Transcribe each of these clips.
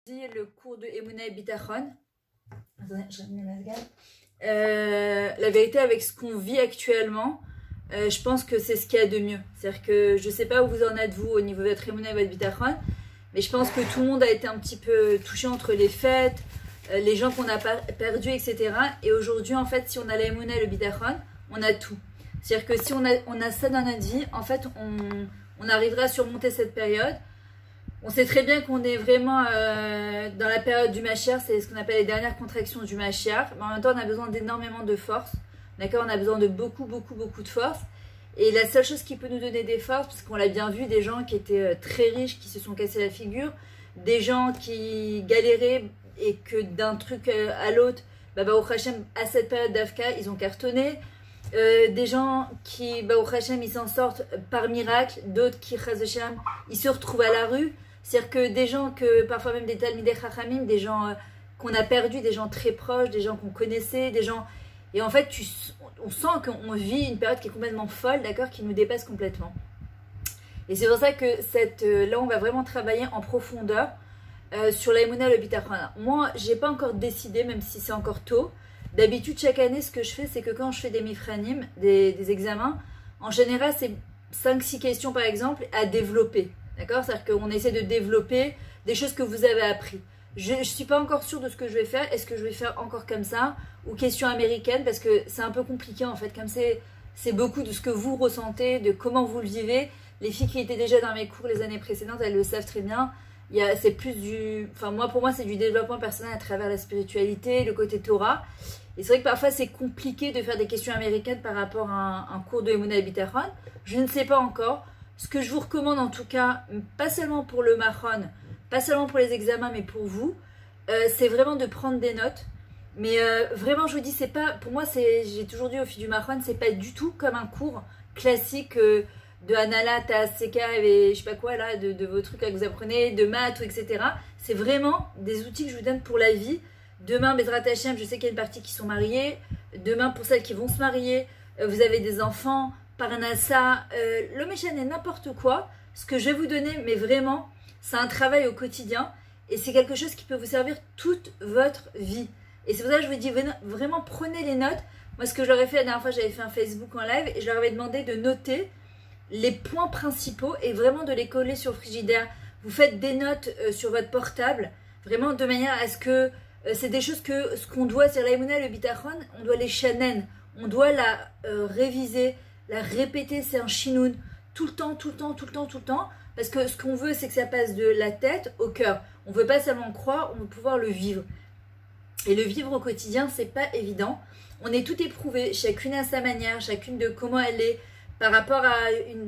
Le cours de Emouna et Bitachon. Attendez, je ramène ma gamme. La vérité, avec ce qu'on vit actuellement, je pense que c'est ce qu'il y a de mieux. C'est-à-dire que je ne sais pas où vous en êtes, vous, au niveau de votre Emouna et votre Bitachon, mais je pense que tout le monde a été un petit peu touché entre les fêtes, les gens qu'on a perdus, etc. Et aujourd'hui, en fait, si on a la Emouna et le Bitachon, on a tout. C'est-à-dire que si on a ça dans notre vie, en fait, on arrivera à surmonter cette période. On sait très bien qu'on est vraiment dans la période du Mashiach, c'est ce qu'on appelle les dernières contractions du Mashiach. Mais en même temps, on a besoin d'énormément de force. D'accord, on a besoin de beaucoup de force. Et la seule chose qui peut nous donner des forces, parce qu'on l'a bien vu, des gens qui étaient très riches, qui se sont cassés la figure, des gens qui galéraient et que d'un truc à l'autre, Baruch Hashem, à cette période d'Afka, ils ont cartonné. Des gens qui, Baruch Hashem, ils s'en sortent par miracle, d'autres qui, Chaz Hashem, ils se retrouvent à la rue. C'est-à-dire que des gens, parfois même des Talmidei Chachamim, des gens qu'on a perdus, des gens très proches, des gens qu'on connaissait, des gens... Et en fait, on sent qu'on vit une période qui est complètement folle, d'accord, qui nous dépasse complètement. Et c'est pour ça que là, on va vraiment travailler en profondeur sur la Emouna et le Bitachon. Moi, j'ai pas encore décidé, même si c'est encore tôt. D'habitude, chaque année, ce que je fais, c'est que quand je fais des mifranim, des examens, en général, c'est 5-6 questions, par exemple, à développer. D'accord? C'est-à-dire qu'on essaie de développer des choses que vous avez appris. Je ne suis pas encore sûre de ce que je vais faire. Est-ce que je vais faire encore comme ça? Ou question américaine? Parce que c'est un peu compliqué, en fait. Comme c'est beaucoup de ce que vous ressentez, de comment vous le vivez. Les filles qui étaient déjà dans mes cours les années précédentes, elles le savent très bien. C'est plus du... Enfin, pour moi, c'est du développement personnel à travers la spiritualité, le côté Torah. Et c'est vrai que parfois, c'est compliqué de faire des questions américaines par rapport à un cours de Emouna et Bitachon. Je ne sais pas encore. Ce que je vous recommande en tout cas, pas seulement pour le Mahon, pas seulement pour les examens, mais pour vous, c'est vraiment de prendre des notes. Mais vraiment, je vous dis, c'est pas, pour moi, j'ai toujours dit au fil du Mahon, c'est pas du tout comme un cours classique de Anala, Seka et je sais pas quoi là, de vos trucs que vous apprenez, de maths, etc. C'est vraiment des outils que je vous donne pour la vie. Demain, Bezrat Hashem, je sais qu'il y a une partie qui sont mariées. Demain, pour celles qui vont se marier, vous avez des enfants. Parnassa, le méchan est n'importe quoi. Ce que je vais vous donner, mais vraiment, c'est un travail au quotidien et c'est quelque chose qui peut vous servir toute votre vie. Et c'est pour ça que je vous dis vraiment prenez les notes. Moi, ce que je leur ai fait la dernière fois, j'avais fait un Facebook en live et je leur avais demandé de noter les points principaux et vraiment de les coller sur le frigidaire. Vous faites des notes sur votre portable, vraiment de manière à ce que c'est des choses ce qu'on doit, c'est la Emouna, le Bitachon, on doit les shanen, on doit la réviser. La répéter, c'est un chinoun tout le temps, parce que ce qu'on veut, c'est que ça passe de la tête au cœur. On ne veut pas seulement croire, on veut pouvoir le vivre. Et le vivre au quotidien, c'est pas évident. On est tout éprouvé, chacune à sa manière, chacune de comment elle est, par rapport à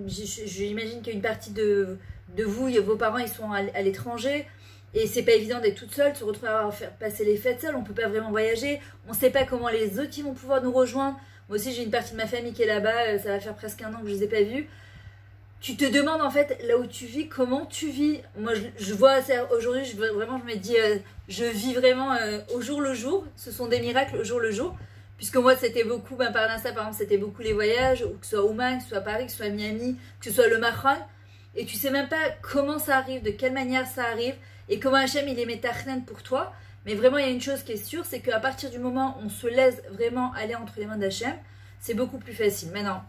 j'imagine qu'il y a une partie de vous, vos parents, ils sont à l'étranger, et c'est pas évident d'être toute seule, de se retrouver à faire passer les fêtes seule, on peut pas vraiment voyager, on sait pas comment les autres ils vont pouvoir nous rejoindre. Moi aussi, j'ai une partie de ma famille qui est là-bas, ça va faire presque 1 an que je ne les ai pas vus. Tu te demandes en fait, là où tu vis, comment tu vis. Moi, je vois, aujourd'hui, je me dis, je vis vraiment au jour le jour. Ce sont des miracles au jour le jour. Puisque moi, c'était beaucoup, Parnassa, par exemple, c'était beaucoup les voyages, ou que ce soit Ouman, que ce soit Paris, que ce soit Miami, que ce soit le Mahon. Et tu sais même pas comment ça arrive, de quelle manière ça arrive, et comment Hachem, il est métachnen pour toi. Mais vraiment, il y a une chose qui est sûre, c'est qu'à partir du moment où on se laisse vraiment aller entre les mains d'Hachem, c'est beaucoup plus facile. Maintenant,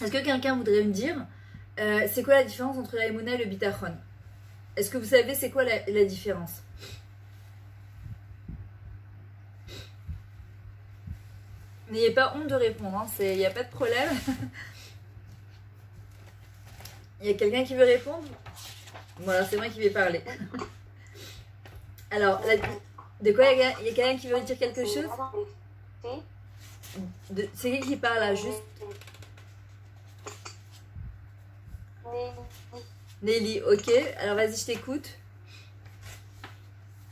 est-ce que quelqu'un voudrait me dire, c'est quoi la différence entre la Emouna et le Bitachon? Est-ce que vous savez c'est quoi la différence? N'ayez pas honte de répondre, hein, il n'y a pas de problème. Il y a quelqu'un qui veut répondre? Voilà, c'est moi qui vais parler. Alors, de quoi il y a quelqu'un qui veut dire quelque chose? C'est qui parle là, juste? Nelly, ok. Alors vas-y, je t'écoute.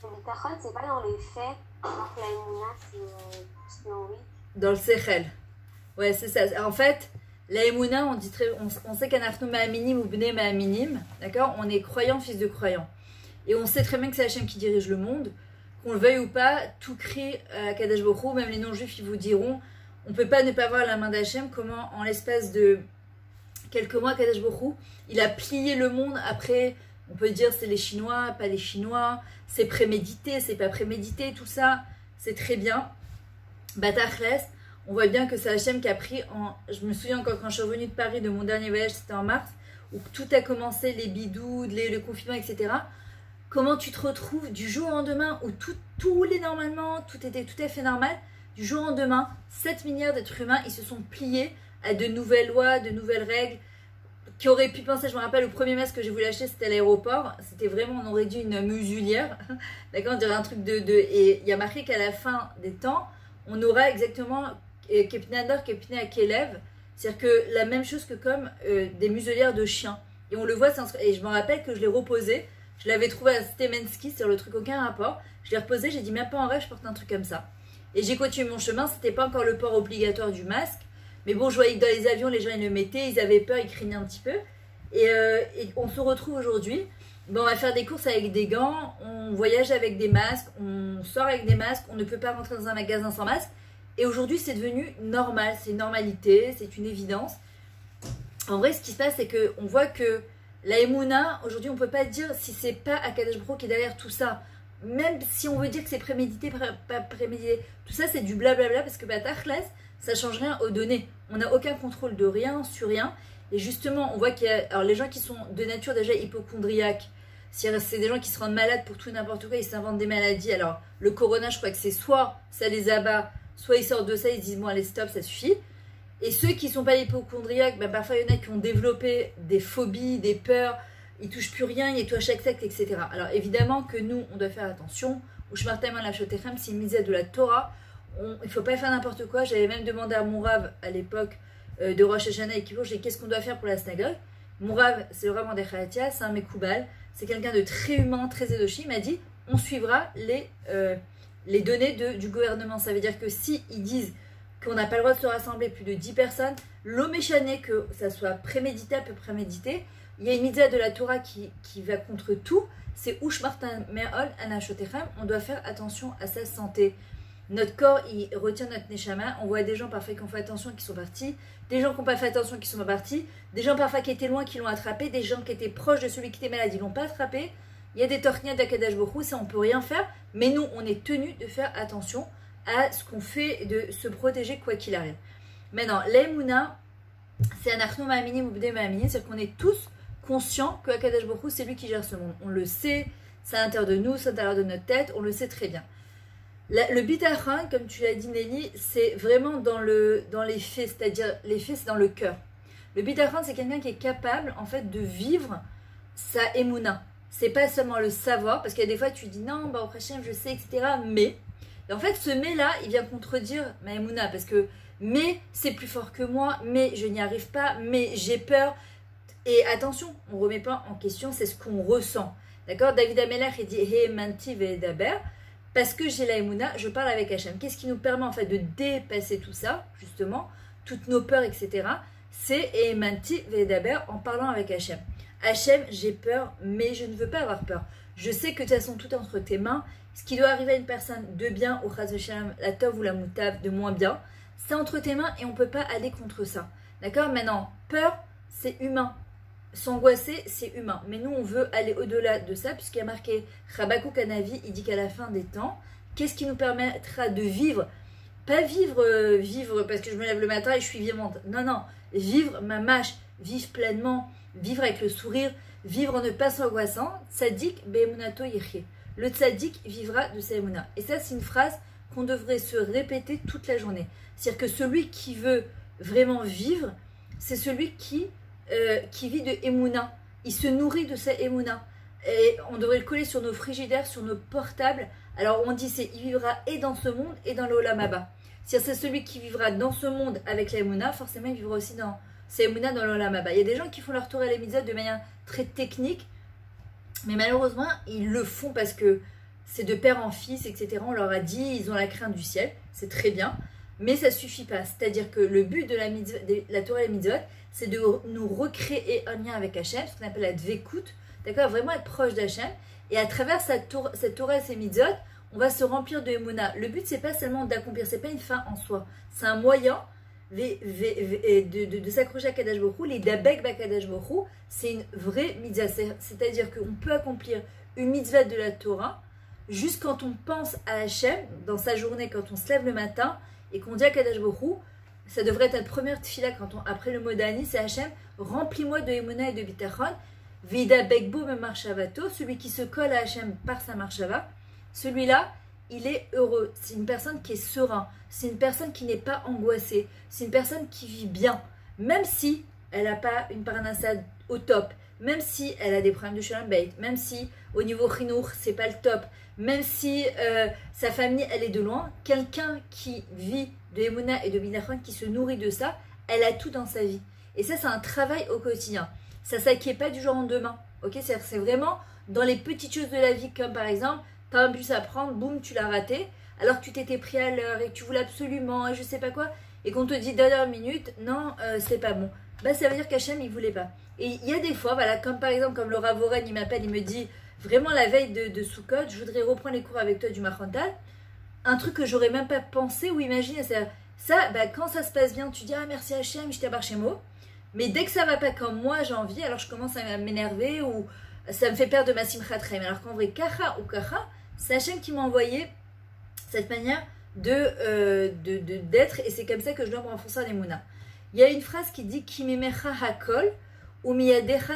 Le Bitachon, c'est pas dans les faits, alors que la Emouna, c'est oui. Dans le Sechel. Ouais, c'est ça. En fait, la Emouna, on sait qu'Anafnou Ma'aminim ou Bnei Ma'aminim, d'accord? On est croyant, fils de croyant. Et on sait très bien que c'est Hachem qui dirige le monde. Qu'on le veuille ou pas, tout crie à Kadesh Baruch Hu, même les non-juifs, ils vous diront, on ne peut pas ne pas voir la main d'Hachem, comment en l'espace de quelques mois, Kadesh Baruch Hu, il a plié le monde après On peut dire c'est les Chinois, pas les Chinois, c'est prémédité, c'est pas prémédité, tout ça, c'est très bien. Batachles, on voit bien que c'est Hachem qui a pris en... Je me souviens encore quand je suis revenue de Paris de mon dernier voyage, c'était en mars, où tout a commencé, les bidous, le confinement, etc. Comment tu te retrouves du jour au lendemain où tout roulait normalement, tout était tout à fait normal, du jour au lendemain, 7 milliards d'êtres humains, ils se sont pliés à de nouvelles lois, de nouvelles règles, qui auraient pu penser, je me rappelle, le premier masque que j'ai voulu acheter, c'était à l'aéroport, c'était vraiment, on aurait dit une muselière, d'accord, on dirait un truc et il y a marqué qu'à la fin des temps, on aura exactement Kepinador, Kepina Kelev, c'est-à-dire que la même chose que comme des muselières de chiens, et on le voit, et je me rappelle que je l'ai reposé, je l'avais trouvé à Stemensky, sur le truc aucun rapport, je l'ai reposé, j'ai dit même pas en rêve, je porte un truc comme ça, et j'ai continué mon chemin, c'était pas encore le port obligatoire du masque. Mais bon, je voyais que dans les avions, les gens ils le mettaient, ils avaient peur, ils craignaient un petit peu. Et on se retrouve aujourd'hui. Bon, on va faire des courses avec des gants, on voyage avec des masques, on sort avec des masques, on ne peut pas rentrer dans un magasin sans masque. Et aujourd'hui, c'est devenu normal, c'est une normalité, c'est une évidence. En vrai, ce qui se passe, c'est qu'on voit que la Emouna, aujourd'hui, on ne peut pas dire si c'est pas Akadosh Baruch Hu qui est derrière tout ça. Même si on veut dire que c'est prémédité, pas prémédité, tout ça, c'est du blablabla, parce que Batachles, ça change rien aux données. On n'a aucun contrôle de rien, sur rien. Et justement, on voit qu'il y a... Alors, les gens qui sont de nature déjà hypochondriaques, c'est des gens qui se rendent malades pour tout et n'importe quoi, ils s'inventent des maladies. Alors, le corona, je crois que c'est soit ça les abat, soit ils sortent de ça, ils se disent, bon, allez, stop, ça suffit. Et ceux qui ne sont pas hypochondriaques, ben, parfois, il y en a qui ont développé des phobies, des peurs, ils ne touchent plus rien, ils touchent à chaque secte, etc. Alors, évidemment que nous, on doit faire attention. Ou Shmartem la Shotechem, c'est une misère de la Torah. Il ne faut pas faire n'importe quoi. J'avais même demandé à mon Rav à l'époque de Rosh Hashanah et Kippour, j'ai dit qu'est-ce qu'on doit faire pour la synagogue. Mon Rav, c'est le Rav André Khalatia, c'est un Mekoubal, c'est quelqu'un de très humain, très édochi. Il m'a dit on suivra les données du gouvernement. Ça veut dire que si ils disent qu'on n'a pas le droit de se rassembler plus de 10 personnes, l'oméchané, que ça soit prémédité, peu prémédité, il y a une mitzvah de la Torah qui va contre tout, c'est Ush Martin Me'ol Anashotechem, on doit faire attention à sa santé. Notre corps, il retient notre neshama. On voit des gens parfois qui ont fait attention, qui sont partis. Des gens qui n'ont pas fait attention, qui sont pas partis. Des gens parfois qui étaient loin, qui l'ont attrapé. Des gens qui étaient proches de celui qui était malade, ils l'ont pas attrapé. Il y a des torchnias d'Akadosh Baruch Hu, ça on peut rien faire. Mais nous, on est tenus de faire attention à ce qu'on fait, de se protéger quoi qu'il arrive. Maintenant, l'Emouna, c'est un Achnou Ma'aminim ou Bdei Ma'aminim, c'est-à-dire qu'on est tous conscients que Akadosh Baruch Hu, c'est lui qui gère ce monde. On le sait, c'est à l'intérieur de nous, c'est à l'intérieur de notre tête, on le sait très bien. Le bitachon, comme tu l'as dit Nelly, c'est vraiment dans les faits, c'est-à-dire les faits, c'est dans le cœur. Le bitachon, c'est quelqu'un qui est capable, en fait, de vivre sa émouna. C'est pas seulement le savoir, parce qu'il y a des fois, tu dis non, bah, au prochain, je sais, etc. Mais, et en fait, ce mais-là, il vient contredire ma émouna, parce que mais c'est plus fort que moi, mais je n'y arrive pas, mais j'ai peur. Et attention, on ne remet pas en question, c'est ce qu'on ressent. D'accord? David Amelach, il dit He manti ve'edaber. Parce que j'ai la Emouna, je parle avec Hachem. Qu'est-ce qui nous permet en fait de dépasser tout ça, justement, toutes nos peurs, etc. C'est Emanti Vedaber en parlant avec Hachem. Hachem, j'ai peur, mais je ne veux pas avoir peur. Je sais que de toute façon, tout est entre tes mains. Ce qui doit arriver à une personne de bien, au Chaz V'Shalom, la tov ou la moutav, de moins bien, c'est entre tes mains et on ne peut pas aller contre ça. D'accord? Maintenant, peur, c'est humain. S'angoisser, c'est humain. Mais nous, on veut aller au-delà de ça, puisqu'il y a marqué Rabakou Kanavi, il dit qu'à la fin des temps, qu'est-ce qui nous permettra de vivre? Pas vivre parce que je me lève le matin et je suis vivante. Non, non. Vivre ma mâche, vivre pleinement, vivre avec le sourire, vivre en ne pas s'angoissant. Tzadik be'emunato yirche. Le tzadik vivra de sa emuna. Et ça, c'est une phrase qu'on devrait se répéter toute la journée. C'est-à-dire que celui qui veut vraiment vivre, c'est celui qui vit de Emouna. Il se nourrit de sa Emouna. Et on devrait le coller sur nos frigidaires, sur nos portables. Alors on dit il vivra et dans ce monde et dans l'Olam Haba. Si c'est celui qui vivra dans ce monde avec la Emouna, forcément il vivra aussi dans sa Emouna dans l'Olam Haba. Il y a des gens qui font leur Torah et les mitzvot de manière très technique, mais malheureusement ils le font parce que c'est de père en fils, etc. On leur a dit, ils ont la crainte du ciel, c'est très bien, mais ça ne suffit pas. C'est-à-dire que le but de la Torah et les mitzvot, c'est de nous recréer un lien avec Hachem, ce qu'on appelle la dvekout, d'accord, vraiment être proche d'Hachem. Et à travers cette Torah et ces mitzvot, on va se remplir de Emouna. Le but, c'est pas seulement d'accomplir, c'est pas une fin en soi. C'est un moyen de s'accrocher à Kadash Baruch Hu, les Dabek Bakadash Baruch Hu, c'est une vraie mitzvah. C'est-à-dire qu'on peut accomplir une mitzvah de la Torah juste quand on pense à Hachem dans sa journée, quand on se lève le matin et qu'on dit à Kadash Baruch Hu, ça devrait être notre première tefila après le mot d'Ani, c'est Hachem, remplis-moi de Emunah et de Bitachon, Vida Bekbo me marshavato, celui qui se colle à Hachem par sa marshava, celui-là, il est heureux. C'est une personne qui est serein, c'est une personne qui n'est pas angoissée, c'est une personne qui vit bien, même si elle n'a pas une parnassa au top, même si elle a des problèmes de shalom bayit, même si au niveau chinour c'est pas le top, même si sa famille elle est de loin, quelqu'un qui vit de Emunah et de Binachon, qui se nourrit de ça, elle a tout dans sa vie. Et ça c'est un travail au quotidien. Ça ne s'acquiert pas du jour au lendemain. Ok, c'est vraiment dans les petites choses de la vie, comme par exemple, tu as un bus à prendre, boum, tu l'as raté, alors que tu t'étais pris à l'heure et que tu voulais absolument, et je sais pas quoi, et qu'on te dit dernière minute, non, c'est pas bon. Bah ça veut dire qu'Hachem il voulait pas. Et il y a des fois, voilà, comme par exemple, comme Laura Voren, il m'appelle, il me dit, vraiment la veille de Sukkot, je voudrais reprendre les cours avec toi du Machantal, un truc que j'aurais même pas pensé ou imaginé, ça, bah, quand ça se passe bien, tu dis, ah merci Hachem, je t'ai chez moi. Mais dès que ça va pas comme moi j'ai envie, alors je commence à m'énerver ou ça me fait perdre de ma simchat reim. Alors qu'en vrai, kacha ou kacha, c'est Hachem qui m'a envoyé cette manière d'être et c'est comme ça que je dois me renforcer en Emouna. Il y a une phrase qui dit Kimimecha hakol ou miyadecha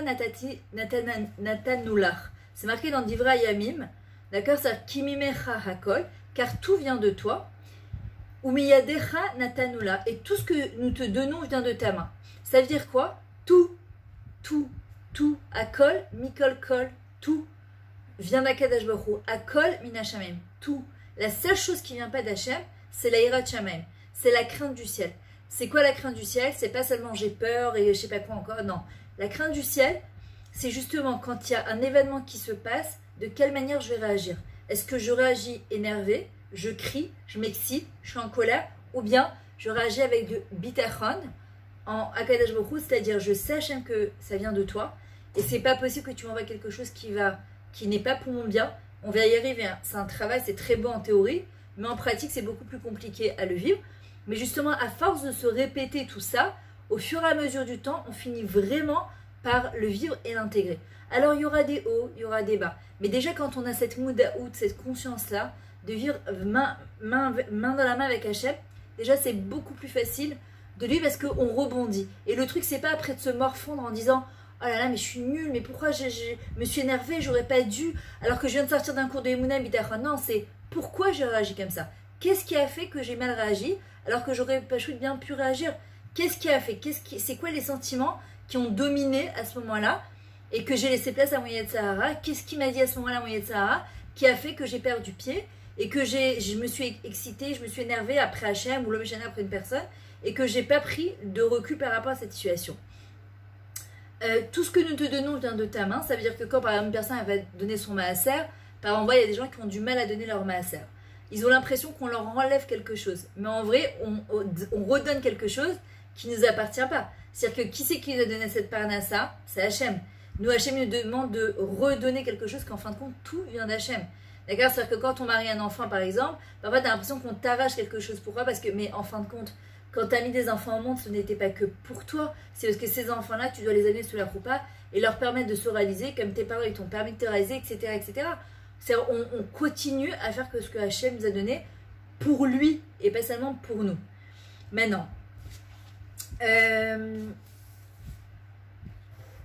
natanulach. C'est marqué dans Divra Yamim, d'accord? C'est Kimimecha hakol, car tout vient de toi. Ou miyadecha natanulach, et tout ce que nous te donnons vient de ta main. Ça veut dire quoi? Tout, Akol, Mikol Kol, tout vient d'Akadash Baruch Hu. Akol, Minashamem, tout. La seule chose qui vient pas d'Hachem, c'est la Hirat Shamem, c'est la crainte du ciel. C'est quoi la crainte du ciel? C'est pas seulement j'ai peur et je sais pas quoi encore, non. La crainte du ciel, c'est justement quand il y a un événement qui se passe, de quelle manière je vais réagir. Est-ce que je réagis énervé, je crie, je m'excite, je suis en colère, ou bien je réagis avec du bitachon, en Akadash Baruch Hu, c'est-à-dire je sais Hachem que ça vient de toi et c'est pas possible que tu m'envoies quelque chose qui n'est pas pour mon bien. On va y arriver, hein. C'est un travail, c'est très beau en théorie, mais en pratique c'est beaucoup plus compliqué à le vivre. Mais justement, à force de se répéter tout ça, au fur et à mesure du temps, on finit vraiment par le vivre et l'intégrer. Alors il y aura des hauts, il y aura des bas, mais déjà quand on a cette moudaout, cette conscience-là, de vivre main dans la main avec Hachem, déjà c'est beaucoup plus facile de lui parce qu'on rebondit. Et le truc, c'est pas après de se morfondre en disant oh là là, mais je suis nulle, mais pourquoi je me suis énervée, j'aurais pas dû, alors que je viens de sortir d'un cours de Emunah Bitachon. Non, c'est pourquoi j'ai réagi comme ça. Qu'est-ce qui a fait que j'ai mal réagi alors que j'aurais pas bien pu réagir? Qu'est-ce qui a fait? C'est quoi les sentiments qui ont dominé à ce moment-là et que j'ai laissé place à mon Yetzirah? Qu'est-ce qui m'a dit à ce moment-là mon Yetzirah qui a fait que j'ai perdu pied et que je me suis excitée, je me suis énervée après Hachem ou le Méchana après une personne et que j'ai pas pris de recul par rapport à cette situation. Tout ce que nous te donnons vient de ta main. Ça veut dire que quand par exemple une personne elle va donner son maaser, par exemple il y a des gens qui ont du mal à donner leur maaser. Ils ont l'impression qu'on leur enlève quelque chose. Mais en vrai, on redonne quelque chose qui ne nous appartient pas. C'est-à-dire que qui c'est qui nous a donné cette parnassa? C'est Hachem. Nous, Hachem nous demande de redonner quelque chose qu'en fin de compte, tout vient d'Hachem. D'accord? C'est-à-dire que quand on marie un enfant, par exemple, parfois tu as l'impression qu'on t'arrache quelque chose. Pourquoi? Parce que, mais en fin de compte, quand tu as mis des enfants au monde, ce n'était pas que pour toi. C'est parce que ces enfants-là, tu dois les amener sous la roupa et leur permettre de se réaliser comme tes parents ils t'ont permis de te réaliser, etc. etc. On continue à faire que ce que Hachem nous a donné pour lui et pas seulement pour nous. Maintenant,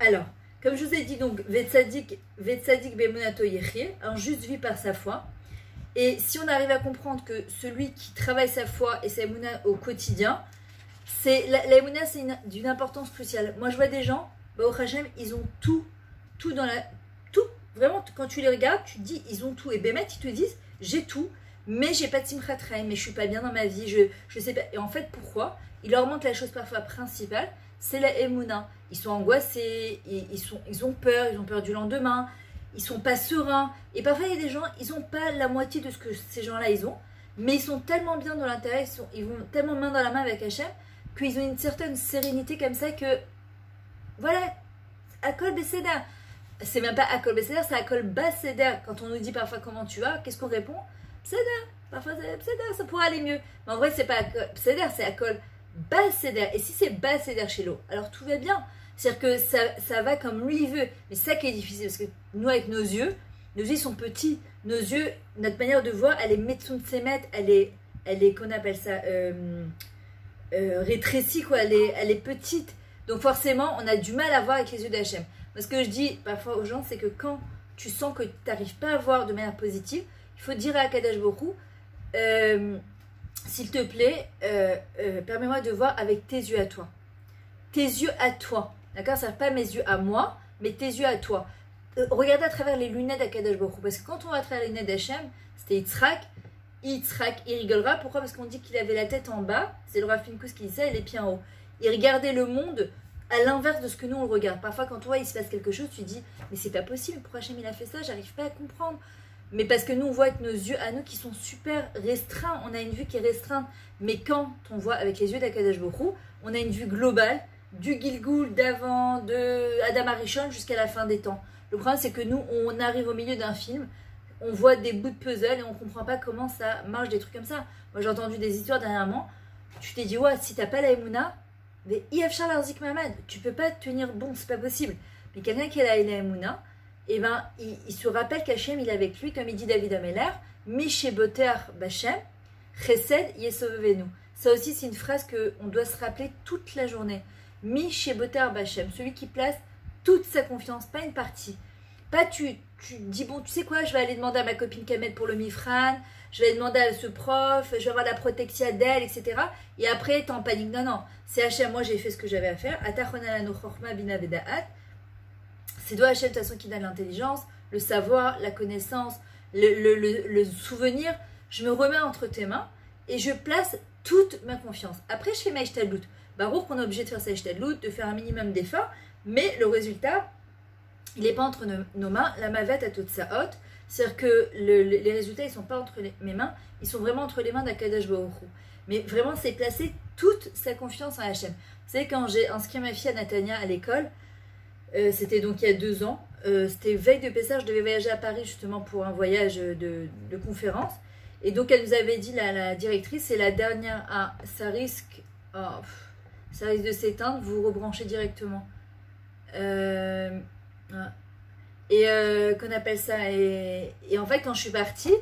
alors, comme je vous ai dit, donc, Vetzadik Bemonato Yechie, un juste vit par sa foi. Et si on arrive à comprendre que celui qui travaille sa foi et sa émouna au quotidien, la émouna c'est d'une importance cruciale. Moi je vois des gens, au Hachem, ils ont tout dans la... Tout, vraiment, quand tu les regardes, tu te dis, ils ont tout. Et Bémet, ils te disent, j'ai tout, mais j'ai pas de simchat reim, mais je suis pas bien dans ma vie, je sais pas. Et en fait, pourquoi? Il leur manque la chose parfois principale, c'est la émouna. Ils sont angoissés, ils ont peur du lendemain. Ils sont pas sereins. Et parfois, il y a des gens, ils n'ont pas la moitié de ce que ces gens-là, ils ont. Mais ils sont tellement bien dans l'intérieur, ils vont tellement main dans la main avec Hachem, qu'ils ont une certaine sérénité comme ça que... Voilà, Akol Besséder. C'est même pas Akol Besséder, c'est Akol Basséder. Quand on nous dit parfois comment tu vas, qu'est-ce qu'on répond? Besséder. Parfois, c'est Besséder, ça pourrait aller mieux. Mais en vrai, c'est pas Akol Besséder, c'est Akol bas Seder. Et si c'est bas Seder chez l'eau, alors tout va bien. C'est-à-dire que ça va comme lui il veut. Mais c'est ça qui est difficile, parce que nous, avec nos yeux sont petits. Nos yeux, notre manière de voir, elle est Metsuntsemet, elle est qu'on appelle ça, rétrécie, quoi. Elle est petite. Donc forcément, on a du mal à voir avec les yeux d'Hachem. Ce que je dis parfois aux gens, c'est que quand tu sens que tu n'arrives pas à voir de manière positive, il faut dire à Akadosh Baruch Hu, s'il te plaît, permets-moi de voir avec tes yeux à toi. Tes yeux à toi. D'accord? Ça ne pas mes yeux à moi, mais tes yeux à toi. Regardez à travers les lunettes d'Akadosh Baruch Hu. Parce que quand on va à travers les lunettes d'Hachem, c'était Yitzhak, il rigolera. Pourquoi? Parce qu'on dit qu'il avait la tête en bas. C'est le Rav Pinkus qui dit ça et les pieds en haut. Il regardait le monde à l'inverse de ce que nous on le regarde. Parfois quand toi il se passe quelque chose, tu dis mais c'est pas possible, pourquoi Hachem il a fait ça, j'arrive pas à comprendre. Mais parce que nous on voit avec nos yeux à nous qui sont super restreints, on a une vue qui est restreinte. Mais quand on voit avec les yeux d'Akadosh Baruch Hu, on a une vue globale du Gilgoul d'avant, de Adam Arishon jusqu'à la fin des temps. Le problème c'est que nous on arrive au milieu d'un film, on voit des bouts de puzzle et on comprend pas comment ça marche, des trucs comme ça. Moi j'ai entendu des histoires dernièrement, tu t'es dit ouais, si t'as pas la Emouna, mais Yafshar Larzik Mamad, tu peux pas tenir bon, c'est pas possible. Mais quelqu'un qui a la Emouna, eh ben, il se rappelle qu'Hachem il est avec lui, comme il dit David Ameller, Mishe Boter Bachem, Chesed Yesovevenu. Ça aussi, c'est une phrase qu'on doit se rappeler toute la journée. Mishe Boter Bachem, celui qui place toute sa confiance, pas une partie. Pas tu dis, bon, tu sais quoi, je vais aller demander à ma copine Kamet pour le Mifran, je vais demander à ce prof, je vais avoir la protection d'elle, etc. Et après, t'es en panique. Non, non, c'est Hachem, moi j'ai fait ce que j'avais à faire. C'est toi Hachem, de toute façon, qui donne l'intelligence, le savoir, la connaissance, le souvenir. Je me remets entre tes mains et je place toute ma confiance. Après, je fais ma ishtadlout. Baruch, on est obligé de faire sa ishtadlout, de faire un minimum d'efforts, mais le résultat, il n'est pas entre nos mains. La mavette a toute sa haute. C'est-à-dire que les résultats, ils ne sont pas entre mes mains, ils sont vraiment entre les mains d'Akadosh Baruch Hu. Mais vraiment, c'est placer toute sa confiance en Hachem. Vous savez, quand j'ai inscrit ma fille à Natania à l'école, c'était donc il y a 2 ans, c'était veille de Pessah, je devais voyager à Paris justement pour un voyage de conférence. Et donc elle nous avait dit, la directrice, c'est la dernière, ça risque de s'éteindre, vous rebranchez directement. Et qu'on appelle ça, et en fait quand je suis partie,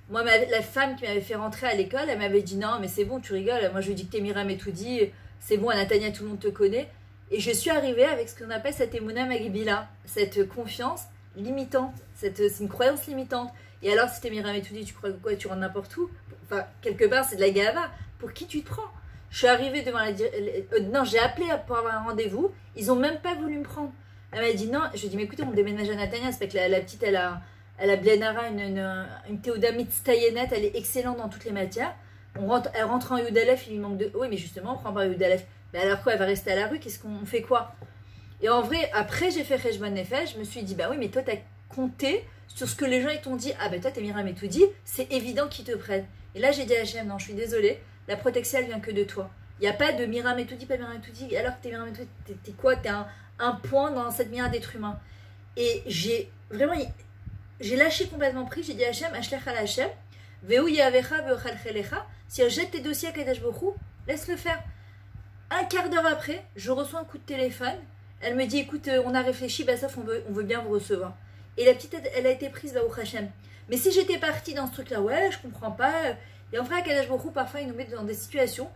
moi la femme qui m'avait fait rentrer à l'école, elle m'avait dit non mais c'est bon, tu rigoles, moi je lui ai dit que t'es Myriam et tout dit, c'est bon, à Natania tout le monde te connaît. Et je suis arrivée avec ce qu'on appelle cette Emouna Magbila, cette confiance limitante, c'est une croyance limitante. Et alors si t'es Myriam et tout dit, tu crois quoi, tu rentres n'importe où, enfin quelque part c'est de la gava, pour qui tu te prends? Je suis arrivée devant non, j'ai appelé pour avoir un rendez-vous, ils ont même pas voulu me prendre. Elle m'a dit non, je lui ai dit mais écoutez, on déménage à Natania, c'est pas que la petite elle a Blenara, une Théoda Mitztayenet, elle est excellente dans toutes les matières. Elle rentre en Yudalef, il lui manque de... Oui mais justement on prend pas Yudalef. Mais alors quoi, elle va rester à la rue, qu'est-ce qu'on fait quoi? Et en vrai, après j'ai fait Cheshbon Nefesh, je me suis dit bah oui mais toi t'as compté sur ce que les gens ils t'ont dit, ah bah toi t'es Myriam et tout dit, c'est évident qu'ils te prennent. Et là j'ai dit à Hachem, non je suis désolée, la protection elle vient que de toi. Il n'y a pas de Myriam et tout dit, pas Myriam et tout dit, alors que t'es Myriam et tout dit, t'es quoi? T'es un point dans cette milliard d'êtres humains. Et j'ai lâché complètement prise, j'ai dit à Hachem, Ashlech al Hachem, Veu yavecha veochal chelecha, si jette tes dossiers à Kadosh Baruch Hu, laisse-le faire. Un quart d'heure après, je reçois un coup de téléphone, elle me dit, écoute, on a réfléchi, bah ça, on veut bien vous recevoir. Et la petite, elle a été prise, Baruch Hachem. Mais si j'étais partie dans ce truc-là, ouais, je comprends pas. Et en vrai, à Kadosh Baruch Hu, parfois, il nous met dans des situations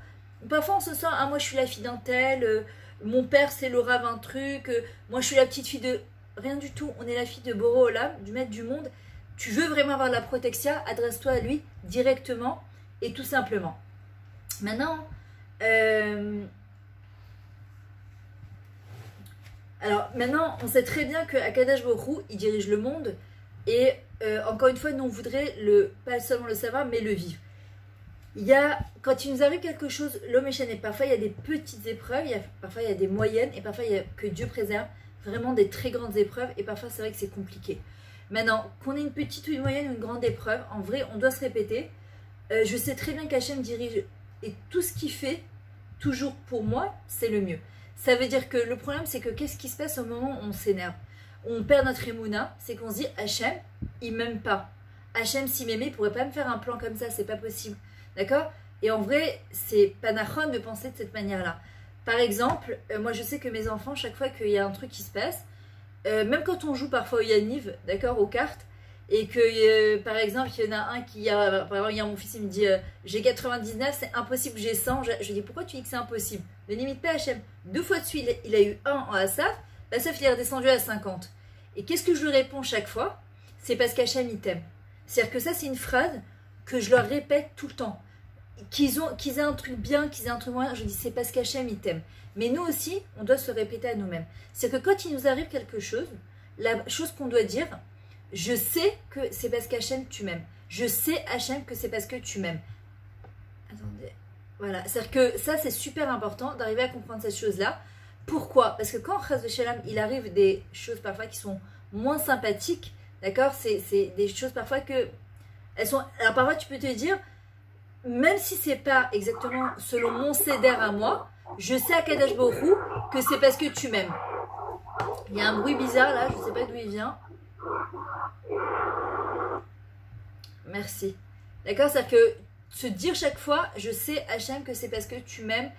où parfois on se sent, ah, moi je suis la fille d'un tel, mon père c'est le rave un truc, moi je suis la petite fille de... Rien du tout, on est la fille de Boro Olam, du maître du monde. Tu veux vraiment avoir la protection, adresse-toi à lui directement et tout simplement. Maintenant, on sait très bien que Akadosh Baruch Hu, il dirige le monde et encore une fois, nous on voudrait pas seulement le savoir, mais le vivre. Quand il nous arrive quelque chose, l'homme est chaîné. Parfois il y a des petites épreuves, parfois il y a des moyennes et parfois il y a, que Dieu préserve, vraiment des très grandes épreuves et parfois c'est vrai que c'est compliqué. Maintenant, qu'on ait une petite ou une moyenne ou une grande épreuve, en vrai on doit se répéter. Je sais très bien qu'Hachem dirige et tout ce qu'il fait, toujours pour moi, c'est le mieux. Ça veut dire que le problème c'est que qu'est-ce qui se passe au moment où on s'énerve? On perd notre émouna, c'est qu'on se dit Hachem, il m'aime pas. Hachem s'il m'aimait, il pourrait pas me faire un plan comme ça, c'est pas possible. D'accord? Et en vrai, c'est pas nachon de penser de cette manière-là. Par exemple, moi je sais que mes enfants, chaque fois qu'il y a un truc qui se passe, même quand on joue parfois au Yaniv, d'accord, aux cartes, et que par exemple il y en a un qui a, par exemple il y a mon fils, il me dit j'ai 99, c'est impossible, j'ai 100, je dis pourquoi tu dis que c'est impossible? Ne limite pas Hachem. 2 fois de suite il a eu 1 en Asaf, Asaf il est redescendu à 50. Et qu'est-ce que je lui réponds chaque fois? C'est parce qu'Hachem il t'aime. C'est-à-dire que ça c'est une phrase que je leur répète tout le temps. Qu'ils aient un truc bien, qu'ils aient un truc moyen, je dis c'est parce qu'Hachem il t'aime. Mais nous aussi, on doit se le répéter à nous-mêmes. C'est que quand il nous arrive quelque chose, la chose qu'on doit dire, je sais que c'est parce qu'Hachem tu m'aimes. Je sais Hachem que c'est parce que tu m'aimes. Attendez. Voilà, c'est-à-dire que ça c'est super important d'arriver à comprendre cette chose-là. Pourquoi? Parce que quand Chas v'Shalom, il arrive des choses parfois qui sont moins sympathiques, d'accord? C'est des choses parfois que elles sont. Alors parfois tu peux te dire, même si c'est pas exactement selon mon cédère à moi, je sais à Kadosh Baruch Hu que c'est parce que tu m'aimes. Il y a un bruit bizarre là, je sais pas d'où il vient. Merci. D'accord, c'est-à-dire que se dire chaque fois, je sais Hachem que c'est parce que tu m'aimes.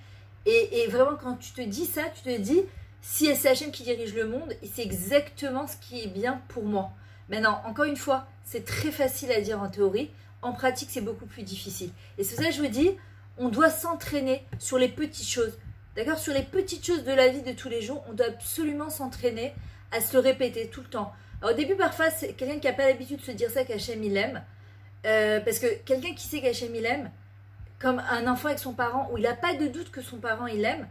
Et vraiment quand tu te dis ça, tu te dis, si c'est Hachem qui dirige le monde, c'est exactement ce qui est bien pour moi. Maintenant, encore une fois, c'est très facile à dire en théorie. En pratique, c'est beaucoup plus difficile. Et c'est ça que je vous dis, on doit s'entraîner sur les petites choses. D'accord? Sur les petites choses de la vie de tous les jours, on doit absolument s'entraîner à se le répéter tout le temps. Alors au début, parfois, c'est quelqu'un qui n'a pas l'habitude de se dire ça qu'Hachem il aime. Parce que quelqu'un qui sait qu'Hachem il aime, comme un enfant avec son parent, où il n'a pas de doute que son parent il aime,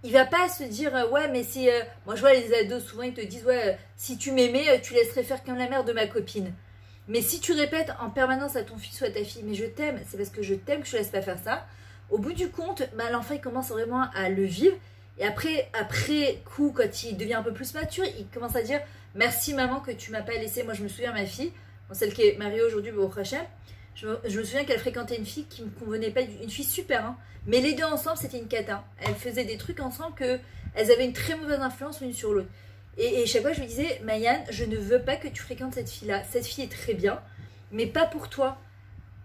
il va pas se dire ouais mais si moi je vois les ados souvent ils te disent ouais si tu m'aimais tu laisserais faire comme la mère de ma copine. Mais si tu répètes en permanence à ton fils ou à ta fille mais je t'aime, c'est parce que je t'aime que je ne laisse pas faire ça, au bout du compte bah, l'enfant il commence vraiment à le vivre. Et après coup, quand il devient un peu plus mature, il commence à dire merci maman que tu m'as pas laissé. Moi je me souviens ma fille, bon, celle qui est mariée aujourd'hui au Hachem, je me souviens qu'elle fréquentait une fille qui me convenait pas, une fille super, hein, mais les deux ensemble c'était une cata. Elles faisaient des trucs ensemble que elles avaient une très mauvaise influence l'une sur l'autre. Et chaque fois je lui disais Mayan, je ne veux pas que tu fréquentes cette fille-là. Cette fille est très bien, mais pas pour toi.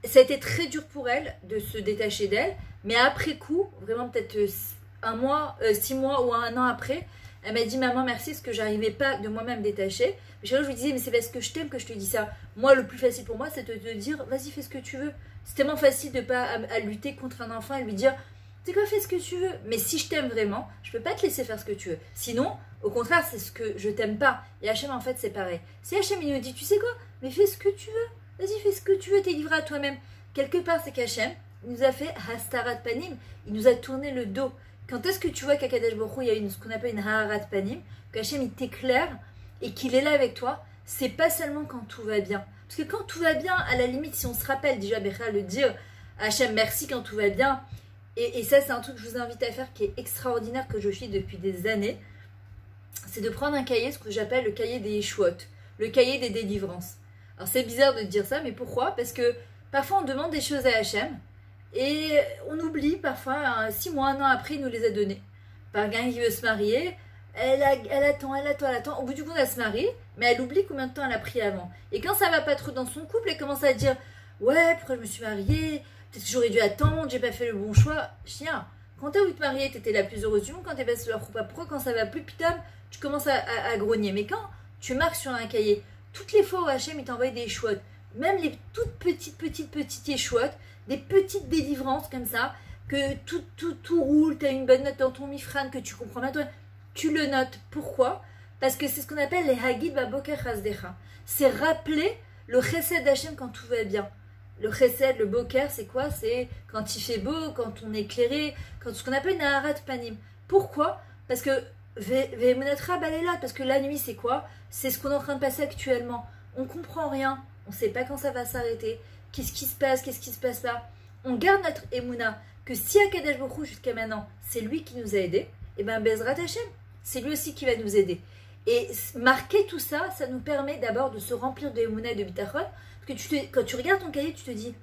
Ça a été très dur pour elle de se détacher d'elle, mais après coup, vraiment peut-être 6 mois ou 1 an après, elle m'a dit maman merci parce que j'arrivais pas de moi-même détacher. Mais chaque fois je lui disais mais c'est parce que je t'aime que je te dis ça. Moi le plus facile pour moi c'est de te dire vas-y fais ce que tu veux. C'est tellement facile de pas à lutter contre un enfant et lui dire c'est quoi fais ce que tu veux. Mais si je t'aime vraiment, je peux pas te laisser faire ce que tu veux. Sinon, au contraire c'est ce que je t'aime pas. Et Hachem en fait c'est pareil. Si Hachem il nous dit tu sais quoi, mais fais ce que tu veux. Vas-y fais ce que tu veux, t'es livré à toi-même. Quelque part c'est qu'Hachem nous a fait Hastarat Panim, il nous a tourné le dos. Quand est-ce que tu vois qu'à Kadosh Baruch Hu, il y a ce qu'on appelle une Haharat Panim, qu'Hachem il t'éclaire et qu'il est là avec toi, c'est pas seulement quand tout va bien. Parce que quand tout va bien, à la limite, si on se rappelle déjà, Bécha, le dire Hachem merci quand tout va bien, et ça c'est un truc que je vous invite à faire qui est extraordinaire, que je fais depuis des années, c'est de prendre un cahier, ce que j'appelle le cahier des Yeshuot, le cahier des délivrances. Alors c'est bizarre de dire ça, mais pourquoi? Parce que parfois on demande des choses à Hachem, et on oublie parfois, 6 mois, 1 an après, il nous les a donnés. Par quelqu'un qui veut se marier, elle attend. Au bout du compte, elle se marie, mais elle oublie combien de temps elle a pris avant. Et quand ça va pas trop dans son couple, elle commence à dire ouais, pourquoi je me suis mariée? Peut-être que j'aurais dû attendre, j'ai pas fait le bon choix. Chien, quand t'as voulu te marier, t'étais la plus heureuse du monde. Quand t'es passé leur couple, pourquoi quand ça va plus, putain, tu commences à grogner? Mais quand tu marques sur un cahier, toutes les fois où Hachem il t'envoie des chouettes, même les toutes petites échouettes, des petites délivrances comme ça, que tout roule, tu as une bonne note dans ton mifran, que tu comprends bien, toi, tu le notes. Pourquoi? Parce que c'est ce qu'on appelle les Hagid Baboker Hasdecha. C'est rappeler le chesed d'Hachem quand tout va bien. Le chesed, le boker, c'est quoi? C'est quand il fait beau, quand on est éclairé, quand ce qu'on appelle une Aharat Panim. Pourquoi? Parce que Ve'emunatra Balela, parce que la nuit, c'est quoi? C'est ce qu'on est en train de passer actuellement. On comprend rien, on ne sait pas quand ça va s'arrêter. Qu'est-ce qui se passe pas? On garde notre Emouna, que si Akadosh Baruch Hu jusqu'à maintenant, c'est lui qui nous a aidés, et bien Bezrat Hashem, c'est lui aussi qui va nous aider. Et marquer tout ça, ça nous permet d'abord de se remplir de Emouna et de Bitachon, parce que quand tu regardes ton cahier, tu te dis,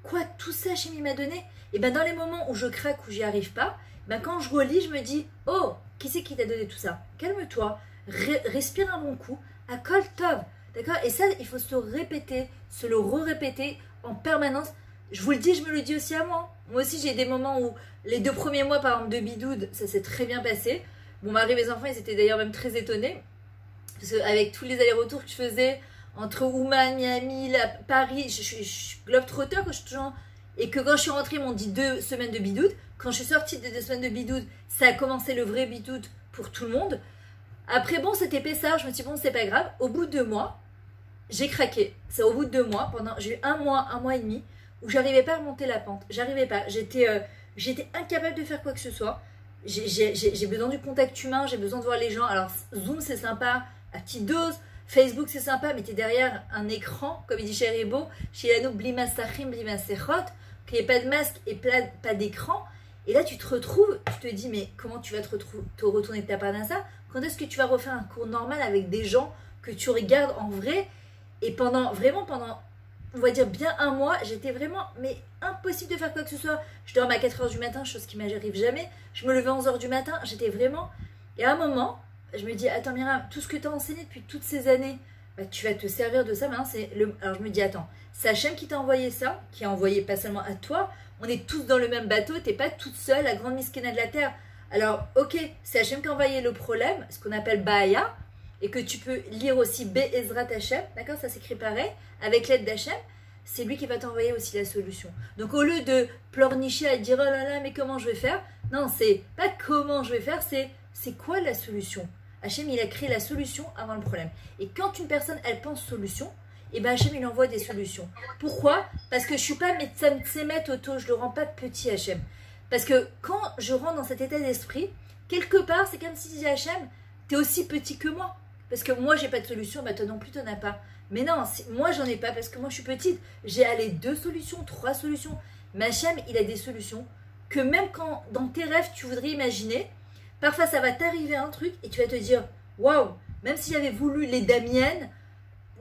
quoi, tout ça Hashem il m'a donné? Et bien dans les moments où je craque, où j'y arrive pas, ben quand je relis, je me dis, oh, qui c'est qui t'a donné tout ça? Calme-toi, respire un bon coup, à Kol Tov. D'accord? Et ça, il faut se le répéter, se le re-répéter en permanence. je vous le dis, je me le dis aussi à moi. Moi aussi, j'ai des moments où les 2 premiers mois, par exemple, de bidoude, ça s'est très bien passé. Mon mari et mes enfants, ils étaient d'ailleurs même très étonnés. Parce qu'avec tous les allers-retours que je faisais entre Ouman, Miami, Paris, je suis globe-trotter, et que quand je suis rentrée, ils m'ont dit 2 semaines de bidoude. Quand je suis sortie des 2 semaines de bidoude, ça a commencé le vrai bidoude pour tout le monde. Après, bon, c'était Pessard, je me suis dit, bon, c'est pas grave. Au bout de 2 mois, j'ai craqué. C'est au bout de 2 mois, j'ai eu un mois et demi, où j'arrivais pas à remonter la pente. J'arrivais pas. J'étais incapable de faire quoi que ce soit. J'ai besoin du contact humain, j'ai besoin de voir les gens. Alors, Zoom, c'est sympa, à petite dose. Facebook, c'est sympa, mais t'es derrière un écran, comme il dit chez Rebo, chez Lano, blima sachim, blima sechot, qu'il n'y ait pas de masque et pas d'écran. Et là, tu te retrouves, tu te dis, mais comment tu vas te retourner de ta part d'un ça? Quand est-ce que tu vas refaire un cours normal avec des gens que tu regardes en vrai? Et pendant, on va dire bien un mois, j'étais vraiment, mais impossible de faire quoi que ce soit. Je dormais à 4h du matin, chose qui m'arrive jamais. Je me levais à 11h du matin, j'étais vraiment... Et à un moment, je me dis, attends Myriam, tout ce que tu as enseigné depuis toutes ces années, bah, tu vas te servir de ça. Maintenant, Alors je me dis, attends, c'est Hachem qui t'a envoyé ça, qui a envoyé pas seulement à toi, on est tous dans le même bateau, t'es pas toute seule, la grande miskena de la terre. Alors, ok, c'est Hachem qui a envoyé le problème, ce qu'on appelle Baaya, et que tu peux lire aussi Be'ezrat Hachem, d'accord, ça s'écrit pareil, avec l'aide d'Hachem, c'est lui qui va t'envoyer aussi la solution. Donc au lieu de pleurnicher à dire, oh là là, mais comment je vais faire? Non, c'est pas comment je vais faire, c'est quoi la solution? Hachem, il a créé la solution avant le problème. Et quand une personne, elle pense solution, et ben Hachem, il envoie des solutions. Pourquoi? Parce que je suis pas médecin auto, je le rends pas petit Hachem. Parce que quand je rentre dans cet état d'esprit, quelque part, c'est comme si je disais Hachem, t'es aussi petit que moi. Parce que moi, j'ai pas de solution, bah toi non plus, t'en as pas. Mais non, moi, j'en ai pas parce que moi, je suis petite. J'ai allé 2 solutions, 3 solutions. Mais Hachem, il a des solutions que même quand, dans tes rêves, tu voudrais imaginer, parfois, ça va t'arriver un truc et tu vas te dire, waouh, même si j'avais voulu les Damiennes,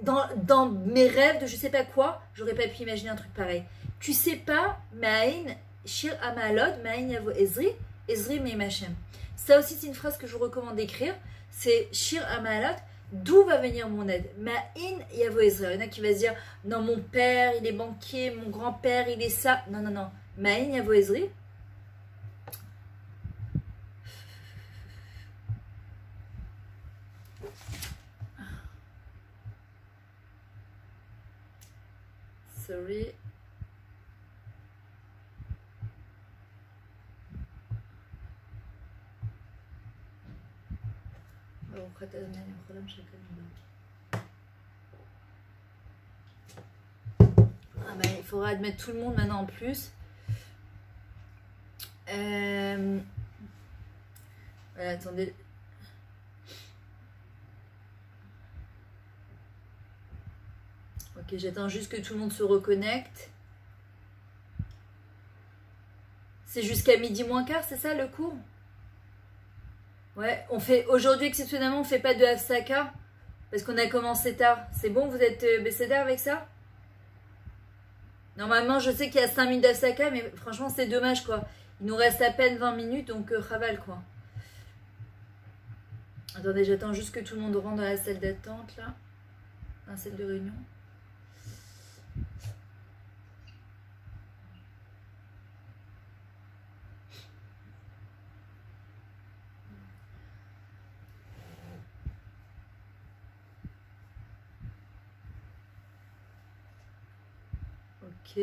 dans mes rêves de je sais pas quoi, j'aurais pas pu imaginer un truc pareil. Tu sais pas, Ma'ain, Shir Amalod, Ma'ain Yavo Ezri Meim Hachem. Ça aussi, c'est une phrase que je vous recommande d'écrire. C'est Shir Amalot, d'où va venir mon aide? Ma'in Yavo Ezri. Il y en a qui va se dire, non, mon père, il est banquier, mon grand-père, il est ça. Non, non, non. Ma'in Yavo Ezri. Sorry. Ah bah, il faudra admettre tout le monde maintenant en plus. Voilà, attendez. Ok, j'attends juste que tout le monde se reconnecte. C'est jusqu'à 12:15, c'est ça le cours? Ouais, on fait aujourd'hui exceptionnellement, on fait pas de Hafsaka parce qu'on a commencé tard. C'est bon, vous êtes bécédaire avec ça? Normalement, je sais qu'il y a 5 minutes d'Hafsaka, mais franchement, c'est dommage quoi. Il nous reste à peine 20 minutes, donc raval quoi. Attendez, j'attends juste que tout le monde rentre dans la salle d'attente là, dans la salle de réunion. Ok.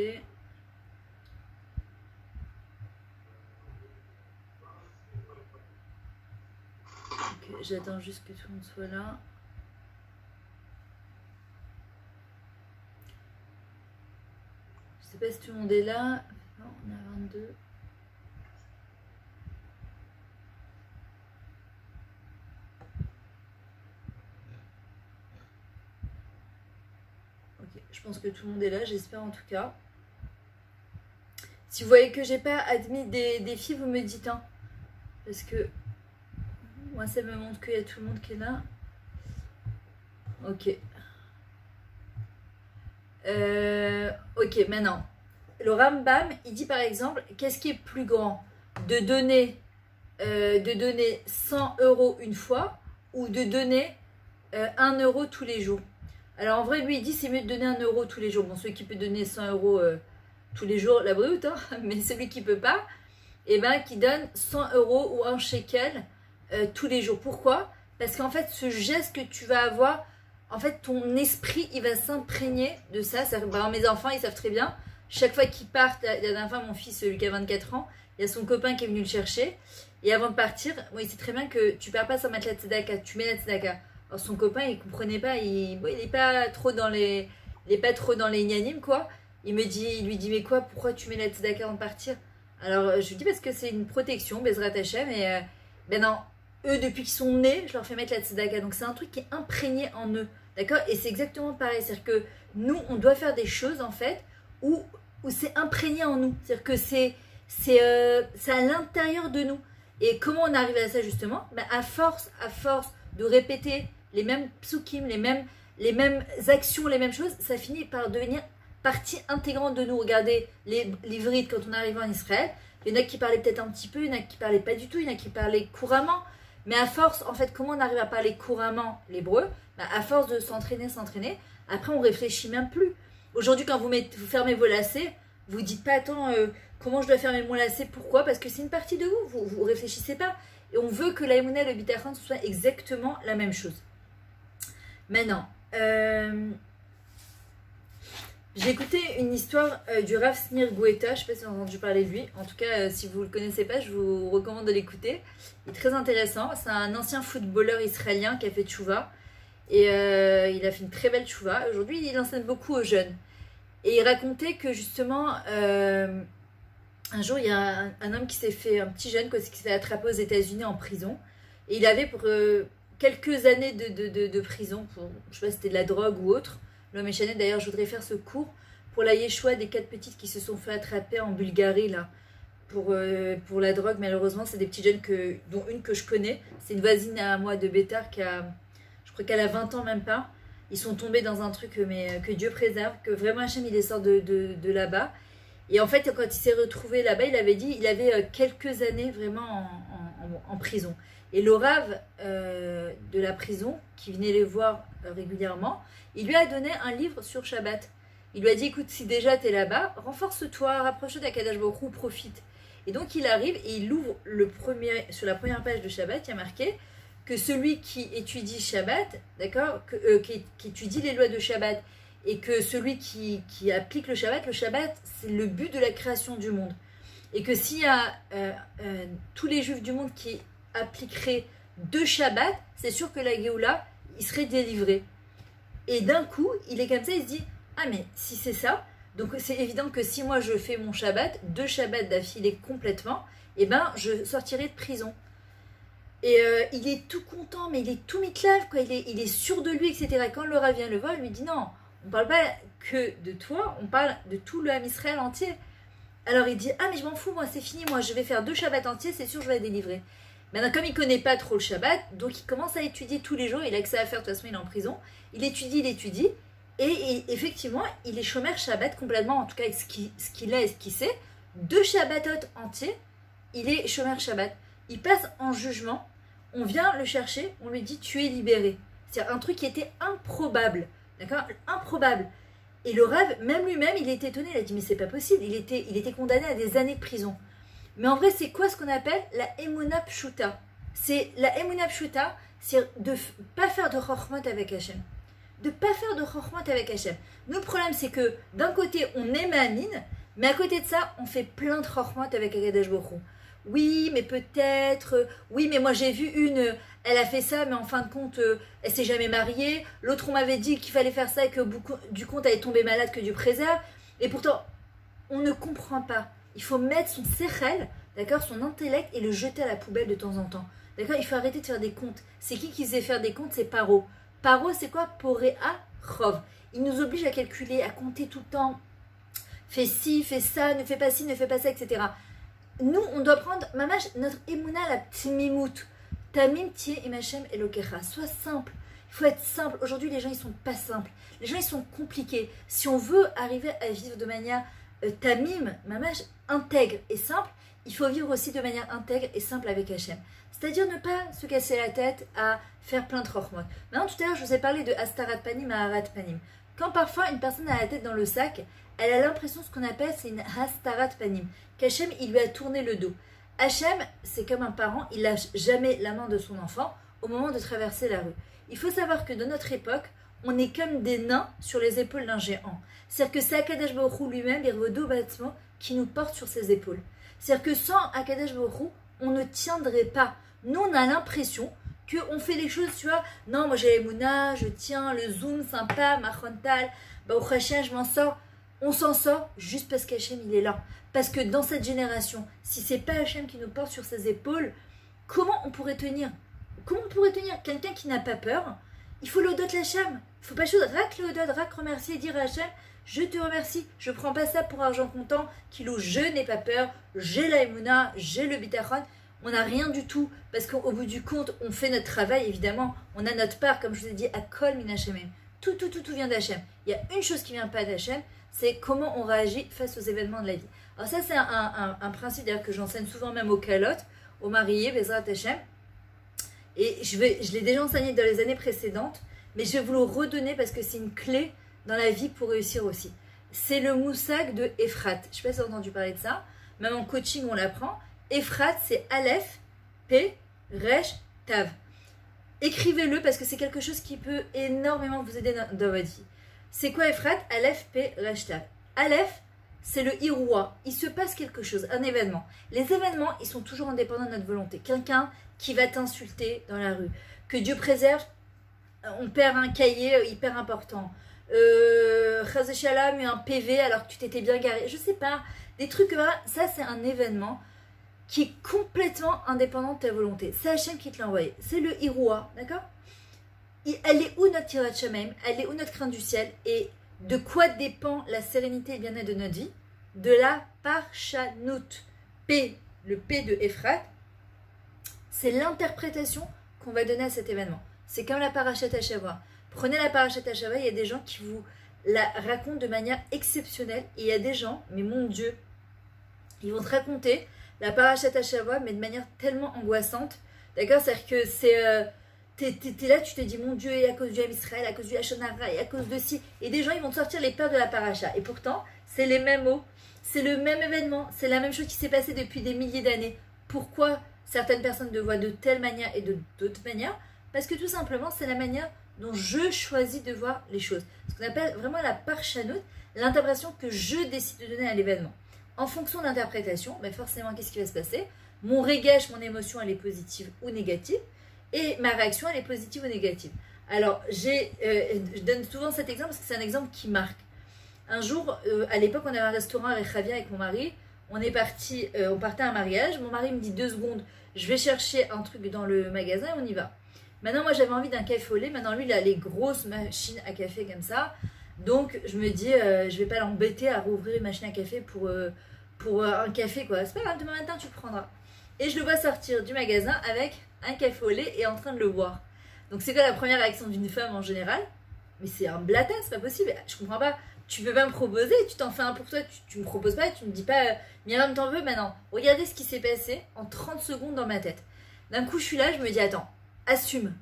Ok, j'attends juste que tout le monde soit là. Je sais pas si tout le monde est là. Non, on a 22. Ok, je pense que tout le monde est là, j'espère en tout cas. Si vous voyez que j'ai pas admis des filles, vous me dites, hein. Parce que moi, ça me montre qu'il y a tout le monde qui est là. Ok. Ok, maintenant. Le Rambam, il dit par exemple, qu'est-ce qui est plus grand? De donner 100 € une fois ou de donner 1 € tous les jours. Alors en vrai, lui, il dit c'est mieux de donner 1 € tous les jours. Bon, celui qui peut donner 100 € tous les jours la brute, hein, mais celui qui peut pas, et ben qui donne 100 € ou un shekel tous les jours. Pourquoi? Parce qu'en fait, ce geste que tu vas avoir, en fait, ton esprit, il va s'imprégner de ça. Mes enfants, ils savent très bien. Chaque fois qu'ils partent, la dernière fois, mon fils, celui qui a 24 ans, il y a son copain qui est venu le chercher. Et avant de partir, moi, il sait très bien que tu ne pars pas sans mettre la tzedaka, tu mets la tzedaka. Alors son copain, il ne comprenait pas, il n'est pas trop dans les ignanimes, quoi. Il lui dit, mais quoi, pourquoi tu mets la tzedaka avant de partir? Alors, je lui dis, parce que c'est une protection, Bezrat Hashem, et ben non, eux, depuis qu'ils sont nés, je leur fais mettre la tzedaka. Donc, c'est un truc qui est imprégné en eux, d'accord? Et c'est exactement pareil, c'est-à-dire que nous, on doit faire des choses, en fait, où c'est imprégné en nous. C'est-à-dire que c'est à l'intérieur de nous. Et comment on arrive à ça, justement? Ben, à force de répéter les mêmes psukim, les mêmes actions, les mêmes choses, ça finit par devenir partie intégrante de nous. Regardez les livrites quand on arrive en Israël. Il y en a qui parlaient peut-être un petit peu, il y en a qui parlaient pas du tout, il y en a qui parlaient couramment. Mais à force, en fait, comment on arrive à parler couramment l'hébreu? Ben, à force de s'entraîner, après on réfléchit même plus. Aujourd'hui, quand vous fermez vos lacets, vous dites pas, attends, comment je dois fermer mon lacet? Pourquoi? Parce que c'est une partie de vous réfléchissez pas. Et on veut que la émouna et le bitachon soient exactement la même chose. Maintenant, j'ai écouté une histoire du Rav Snir Goueta, je ne sais pas si vous avez entendu parler de lui. En tout cas, si vous ne le connaissez pas, je vous recommande de l'écouter. Il est très intéressant. C'est un ancien footballeur israélien qui a fait tchouva. Et il a fait une très belle tchouva. Aujourd'hui, il enseigne beaucoup aux jeunes. Et il racontait que justement, un jour, il y a un homme qui s'est fait, un petit jeune qui s'est fait attraper aux États-Unis en prison. Et il avait pour quelques années de prison, pour, je ne sais pas si c'était de la drogue ou autre. L'homme échané, d'ailleurs, je voudrais faire ce cours pour la Yeshua des 4 petites qui se sont fait attraper en Bulgarie, là, pour la drogue. Malheureusement, c'est des petits jeunes, dont une que je connais. C'est une voisine à moi de Bétar je crois qu'elle a 20 ans, même pas. Ils sont tombés dans un truc, mais que Dieu préserve, que vraiment Hachem, il les sort de là-bas. Et en fait, quand il s'est retrouvé là-bas, il avait dit, il avait quelques années vraiment en prison. Et le Rav de la prison, qui venait les voir régulièrement, il lui a donné un livre sur Shabbat. Il lui a dit, écoute, si déjà tu es là-bas, renforce-toi, rapproche-toi d'Akadosh Baruch Hu, profite. Et donc il arrive et il ouvre sur la première page de Shabbat, il y a marqué que celui qui étudie Shabbat, d'accord, qui étudie les lois de Shabbat, et que celui qui applique le Shabbat, c'est le but de la création du monde. Et que s'il y a tous les juifs du monde qui appliqueraient 2 Shabbat, c'est sûr que la Géoula, il serait délivré. Et d'un coup, il est comme ça, il se dit, ah mais si c'est ça, donc c'est évident que si moi je fais mon Shabbat, 2 Shabbats d'affilée complètement, eh ben je sortirai de prison. Et il est tout content, mais il est tout mitlave, quoi. Il est sûr de lui, etc. Et quand le Rav vient le voir, il lui dit non, on ne parle pas que de toi, on parle de tout le Ham Israël entier. Alors il dit, ah mais je m'en fous, moi c'est fini, moi je vais faire 2 Shabbats entiers, c'est sûr je vais être délivré. Maintenant comme il ne connaît pas trop le Shabbat, donc il commence à étudier tous les jours, il a que ça à faire, de toute façon il est en prison, il étudie, et effectivement il est chômeur Shabbat complètement, en tout cas avec ce qu'il a et ce qu'il sait, 2 Shabbatot entiers, il est chômeur Shabbat. Il passe en jugement, on vient le chercher, on lui dit tu es libéré. C'est un truc qui était improbable, d'accord, improbable. Et le Rav, même lui-même, il était étonné, il a dit mais c'est pas possible, il était condamné à des années de prison. Mais en vrai, c'est quoi ce qu'on appelle la Emunah Pshuta? C'est la Emunah Pshuta, c'est de ne pas faire de Chochmot avec Hachem. De ne pas faire de Chochmot avec Hachem. Nous, le problème, c'est que d'un côté, on est Ma'amin, mais à côté de ça, on fait plein de Chochmot avec Akadosh Baruch Hu. Oui, mais peut-être, oui, mais moi j'ai vu une, elle a fait ça, mais en fin de compte, elle s'est jamais mariée. L'autre, on m'avait dit qu'il fallait faire ça et que du compte, elle est tombée malade, que Dieu préserve. Et pourtant, on ne comprend pas. Il faut mettre son sechel, d'accord, son intellect et le jeter à la poubelle de temps en temps. D'accord, il faut arrêter de faire des comptes. C'est qui faisait faire des comptes? C'est Paro. Paro, c'est quoi? Poréa Chov. Il nous oblige à calculer, à compter tout le temps. Fais ci, fais ça, ne fais pas ci, ne fais pas ça, etc. Nous, on doit prendre, mamash, notre émouna, la tmimout. Tamim tié imachem elokecha. Sois simple. Il faut être simple. Aujourd'hui, les gens, ils sont pas simples. Les gens, ils sont compliqués. Si on veut arriver à vivre de manière tamim, mamash, intègre et simple, il faut vivre aussi de manière intègre et simple avec Hachem. C'est-à-dire ne pas se casser la tête à faire plein de chokhmot. Maintenant, tout à l'heure, je vous ai parlé de Astarat Panim à Arat Panim. Quand parfois une personne a la tête dans le sac, elle a l'impression, ce qu'on appelle, c'est une hastarat panim, qu'Hachem, il lui a tourné le dos. Hachem, c'est comme un parent, il lâche jamais la main de son enfant au moment de traverser la rue. Il faut savoir que dans notre époque, on est comme des nains sur les épaules d'un géant. C'est-à-dire que c'est Akadosh Baruch Hu lui-même, Birvodo Batzmo, qui nous porte sur ses épaules. C'est-à-dire que sans Akadosh Baruch Hu, on ne tiendrait pas. Nous, on a l'impression qu'on fait les choses, tu vois. Non, moi j'ai Emouna, je tiens, le zoom, sympa, ma frontale, au Hachem, je m'en sors. On s'en sort juste parce qu'Hachem, il est là. Parce que dans cette génération, si c'est pas Hachem qui nous porte sur ses épaules, comment on pourrait tenir? Comment on pourrait tenir? Quelqu'un qui n'a pas peur, il faut l'odot l'Hachem. Il faut pas chose, rac l'odot, rac remercier et dire à Hachem, je te remercie, je prends pas ça pour argent comptant, kilo, je n'ai pas peur, j'ai la Emouna, j'ai le bitachon. On n'a rien du tout, parce qu'au bout du compte, on fait notre travail, évidemment, on a notre part, comme je vous ai dit, à kol min Hachem. Tout vient d'Hachem. Il y a une chose qui vient pas d'Hachem, c'est comment on réagit face aux événements de la vie. Alors ça, c'est un principe d'ailleurs que j'enseigne souvent même aux calottes, aux mariés, Bezrat Hachem. Et je l'ai déjà enseigné dans les années précédentes, mais je vais vous le redonner parce que c'est une clé dans la vie pour réussir aussi. C'est le moussag de Ephrat. Je ne sais pas si vous avez entendu parler de ça. Même en coaching, on l'apprend. Ephrat, c'est Aleph, P, Resh, Tav. Écrivez-le parce que c'est quelque chose qui peut énormément vous aider dans votre vie. C'est quoi Ephrat? Aleph, P, Resh, Tav. Aleph, c'est le Iroua. Il se passe quelque chose, un événement. Les événements, ils sont toujours indépendants de notre volonté. Quelqu'un qui va t'insulter dans la rue. Que Dieu préserve, on perd un cahier hyper important. Chazé Shalom, un PV alors que tu t'étais bien garé. Je sais pas, des trucs comme ça, c'est un événement qui est complètement indépendant de ta volonté. C'est Hachem qui te l'a envoyé. C'est le Iroua, d'accord? Elle est où notre tirat Shamaim? Elle est où notre crainte du ciel? Et de quoi dépend la sérénité et le bien-être de notre vie? De la Parshanout. P, le P de Ephrat, c'est l'interprétation qu'on va donner à cet événement. C'est comme la Parashat Hashavah. Prenez la Parashat Hashavah, il y a des gens qui vous la racontent de manière exceptionnelle. Et il y a des gens, mais mon Dieu, ils vont te raconter la Parashat Hashavah, mais de manière tellement angoissante. D'accord? C'est-à-dire que c'est... T'es là, tu te dis, mon Dieu, et à cause du Ham Israël, à cause du Hachonara, et à cause de ci. Et des gens, ils vont te sortir les peurs de la Parasha. Et pourtant, c'est les mêmes mots. C'est le même événement. C'est la même chose qui s'est passée depuis des milliers d'années. Pourquoi certaines personnes le voient de telle manière et de d'autres manières? Parce que tout simplement, c'est la manière dont je choisis de voir les choses. Ce qu'on appelle vraiment la parshanout, l'interprétation que je décide de donner à l'événement. En fonction de l'interprétation, ben forcément, qu'est-ce qui va se passer? Mon régage, mon émotion, elle est positive ou négative. Et ma réaction, elle est positive ou négative. Alors, je donne souvent cet exemple parce que c'est un exemple qui marque. Un jour, à l'époque, on avait un restaurant à Rechavia avec mon mari. On partait à un mariage. Mon mari me dit 2 secondes, je vais chercher un truc dans le magasin et on y va. Maintenant, moi, j'avais envie d'un café au lait. Maintenant, lui, il a les grosses machines à café comme ça. Donc, je me dis, je vais pas l'embêter à rouvrir une machine à café pour un café, quoi. C'est pas grave, demain matin, tu le prendras. Et je le vois sortir du magasin avec un café au lait et en train de le boire. Donc, c'est quoi la première réaction d'une femme en général? Mais c'est un blata, c'est pas possible. Je comprends pas. Tu peux pas me proposer, tu t'en fais un pour toi, tu me proposes pas, tu me dis pas Myriam t'en veux maintenant. Regardez ce qui s'est passé en 30 secondes dans ma tête. D'un coup je suis là, je me dis attends, assume.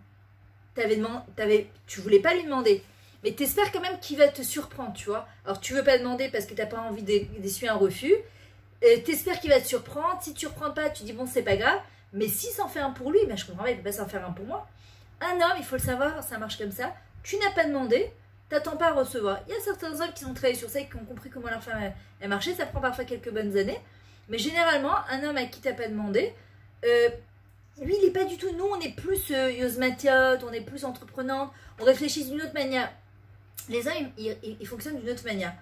Tu voulais pas lui demander, mais t'espères quand même qu'il va te surprendre, tu vois. Alors tu veux pas demander parce que t'as pas envie d'essuyer un refus. T'espères qu'il va te surprendre. Si tu reprends pas, tu dis bon c'est pas grave. Mais si s'en fait un pour lui, ben je comprends pas, il peut pas s'en faire un pour moi. Un homme, il faut le savoir, ça marche comme ça. Tu n'as pas demandé. T'attends pas à recevoir. Il y a certains hommes qui ont travaillé sur ça et qui ont compris comment leur femme a marché. Ça prend parfois quelques bonnes années. Mais généralement, un homme à qui t'as pas demandé, lui, il n'est pas du tout... Nous, on est plus yosmatiot, on est plus entreprenante, on réfléchit d'une autre manière. Les hommes, ils fonctionnent d'une autre manière.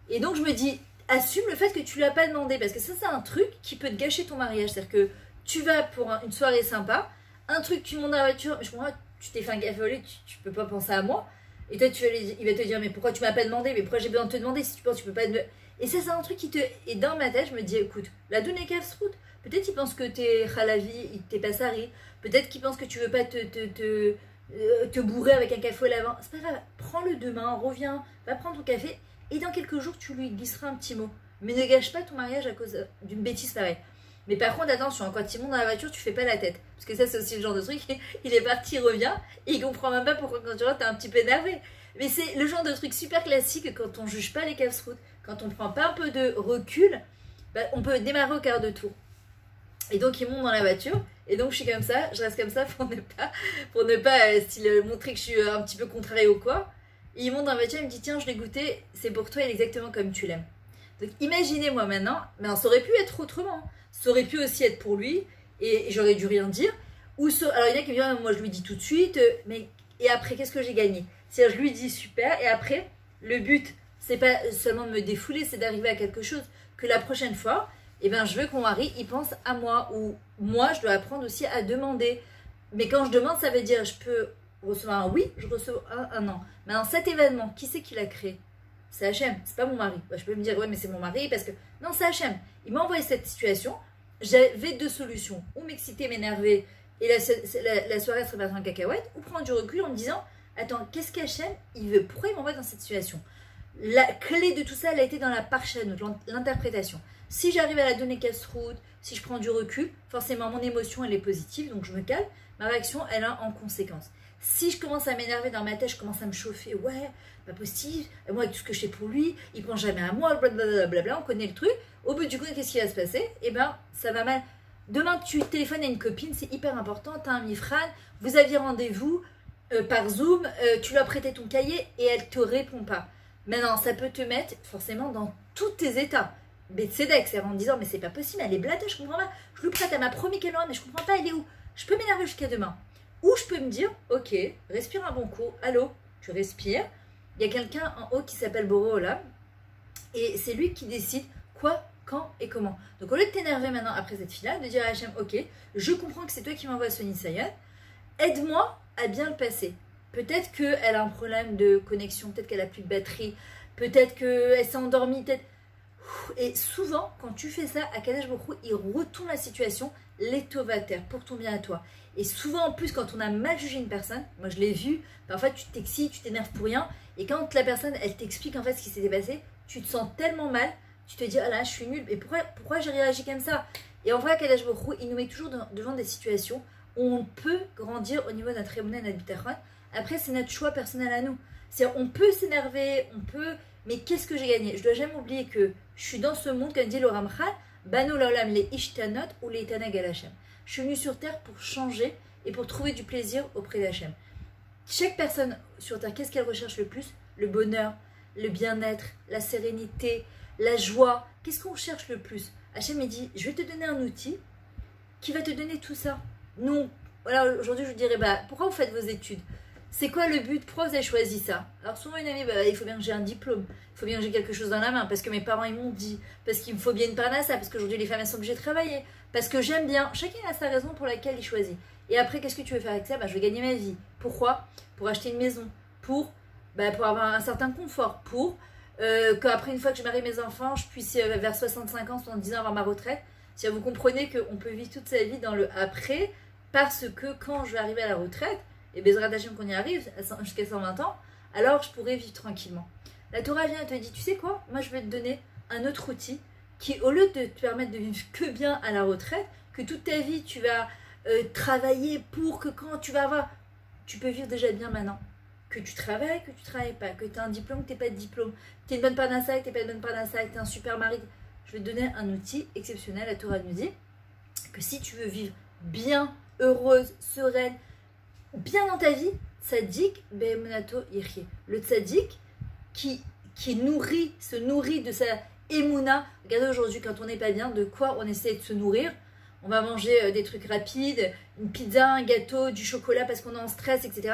Et donc, je me dis, assume le fait que tu lui as pas demandé. Parce que ça, c'est un truc qui peut te gâcher ton mariage. C'est-à-dire que tu vas pour une soirée sympa, un truc, tu montes dans la voiture, je comprends, tu t'es fait un café au lait, tu peux pas penser à moi. Et toi, il va te dire, mais pourquoi tu m'as pas demandé? Mais pourquoi j'ai besoin de te demander si tu penses que tu peux pas te... Et ça, c'est un truc qui te... Et dans ma tête, je me dis, écoute, la doune est casse-route. Peut-être qu'il pense que t'es khalavi, t'es pas sari. Peut-être qu'il pense que tu veux pas te bourrer avec un café au lait avant. C'est pas grave, prends-le demain, reviens, va prendre ton café. Et dans quelques jours, tu lui glisseras un petit mot. Mais ne gâche pas ton mariage à cause d'une bêtise pareille. Mais par contre, attention, quand il monte dans la voiture, tu fais pas la tête. Parce que ça, c'est aussi le genre de truc, il est parti, il revient, et il comprend même pas pourquoi quand tu rentres, t'es un petit peu énervé. Mais c'est le genre de truc super classique quand on juge pas les casse-routes, quand on prend pas un peu de recul, bah, on peut démarrer au quart de tour. Et donc, ils montent dans la voiture. Et donc, je suis comme ça, je reste comme ça pour ne pas montrer que je suis un petit peu contrariée ou quoi. Et ils montent dans la voiture, il me dit, tiens, je l'ai goûté, c'est pour toi, il est exactement comme tu l'aimes. Donc, imaginez-moi maintenant, mais ça aurait pu être autrement. Ça aurait pu aussi être pour lui, et j'aurais dû rien dire. Alors, il y en a qui me disent, moi, je lui dis tout de suite, mais et après, qu'est-ce que j'ai gagné? C'est-à-dire, je lui dis super, et après, le but, c'est pas seulement de me défouler, c'est d'arriver à quelque chose. Que la prochaine fois, eh ben, je veux que mon mari, il pense à moi, ou moi, je dois apprendre aussi à demander. Mais quand je demande, ça veut dire, je peux recevoir un oui, je reçois un non. Maintenant, cet événement, qui c'est qui l'a créé? C'est Hachem, c'est pas mon mari. Bah, je peux me dire, ouais, mais c'est mon mari, parce que... Non, c'est Hachem. Il m'a envoyé cette situation, j'avais deux solutions. Ou m'exciter, m'énerver, et la soirée serait partie en cacahuète, ou prendre du recul en me disant, attends, qu'est-ce qu'Hachem, il veut? Pourquoi il m'envoie dans cette situation? La clé de tout ça, elle a été dans la parchanut, l'interprétation. Si j'arrive à la donner casse-route, si je prends du recul, forcément mon émotion elle est positive, donc je me calme, ma réaction elle a en conséquence. Si je commence à m'énerver dans ma tête, je commence à me chauffer, ouais, pas possible, moi avec tout ce que je fais pour lui, il pense jamais à moi, blablabla, on connaît le truc. Au bout du coup, qu'est-ce qui va se passer? Eh ben, ça va mal. Demain, tu téléphones à une copine, c'est hyper important, t'as un mifran, vous aviez rendez-vous par Zoom, tu lui as prêté ton cahier et elle te répond pas. Maintenant, ça peut te mettre forcément dans tous tes états. Bétsédek, c'est en disant, mais c'est pas possible, elle est blatée, je comprends pas. Je lui prête, elle m'a promis qu'elle aura, mais je comprends pas, elle est où? Je peux m'énerver jusqu'à demain. Ou je peux me dire, ok, respire un bon coup, allô, tu respires. Il y a quelqu'un en haut qui s'appelle Boro Olam, et c'est lui qui décide quoi, quand et comment. Donc au lieu de t'énerver maintenant après cette fille-là, de dire à Hachem, ok, je comprends que c'est toi qui m'envoies ce Nisayon, aide-moi à bien le passer. Peut-être qu'elle a un problème de connexion, peut-être qu'elle a plus de batterie, peut-être qu'elle s'est endormie, peut-être... Et souvent, quand tu fais ça, à Kadesh Baruch Hu, il retourne la situation, les tovater, pour ton bien à toi. Et souvent, en plus, quand on a mal jugé une personne, moi je l'ai vu, parfois tu t'excites, tu t'énerves pour rien, et quand la personne, elle t'explique en fait ce qui s'était passé, tu te sens tellement mal, tu te dis, ah là, je suis nulle, et pourquoi j'ai réagi comme ça? Et en vrai, à Kadesh Baruch Hu, il nous met toujours devant des situations où on peut grandir au niveau de notre émouna et de notre bitachon. Après, c'est notre choix personnel à nous. C'est-à-dire, on peut s'énerver, on peut... Mais qu'est-ce que j'ai gagné? Je dois jamais oublier que je suis dans ce monde, comme dit le Ramchal, Banu Laolam les Ishtanot ou les Itanag al Hashem. Je suis venue sur Terre pour changer et pour trouver du plaisir auprès d'Hachem. Chaque personne sur Terre, qu'est-ce qu'elle recherche le plus? Le bonheur, le bien-être, la sérénité, la joie. Qu'est-ce qu'on cherche le plus? Hachem, il dit, je vais te donner un outil qui va te donner tout ça. Nous, voilà, aujourd'hui, je vous dirais, bah, pourquoi vous faites vos études? C'est quoi le but? Pourquoi vous avez choisi ça? Alors souvent une amie, bah, il faut bien que j'ai un diplôme, il faut bien que j'ai quelque chose dans la main, parce que mes parents ils m'ont dit, parce qu'il me faut bien une parnassa, parce qu'aujourd'hui les femmes elles sont obligées de travailler, parce que j'aime bien. Chacun a sa raison pour laquelle il choisit. Et après, qu'est-ce que tu veux faire avec ça? Bah, je veux gagner ma vie. Pourquoi? Pour acheter une maison, pour avoir un certain confort, pour qu'après une fois que je marie mes enfants, je puisse vers 65 ans, 70 ans avoir ma retraite. Si vous comprenez qu'on peut vivre toute sa vie dans le après, parce que quand je vais arriver à la retraite, et Bezrat Hashem qu'on y arrive jusqu'à 120 ans, alors je pourrais vivre tranquillement. La Torah vient et te dit, tu sais quoi? Moi je vais te donner un autre outil qui, au lieu de te permettre de vivre que bien à la retraite, que toute ta vie tu vas travailler pour que quand tu vas avoir, tu peux vivre déjà bien maintenant. Que tu travailles pas, que tu as un diplôme, que tu n'as pas de diplôme, que tu es une bonne parnassa, que tu n'es pas une bonne parnassa, que tu es un super mari. Je vais te donner un outil exceptionnel. La Torah nous dit que si tu veux vivre bien, heureuse, sereine, bien dans ta vie, tzaddik be'emunato yirye. Le tzaddik qui se nourrit de sa émouna. Regardez aujourd'hui quand on n'est pas bien, de quoi on essaie de se nourrir. On va manger des trucs rapides, une pizza, un gâteau, du chocolat parce qu'on est en stress, etc.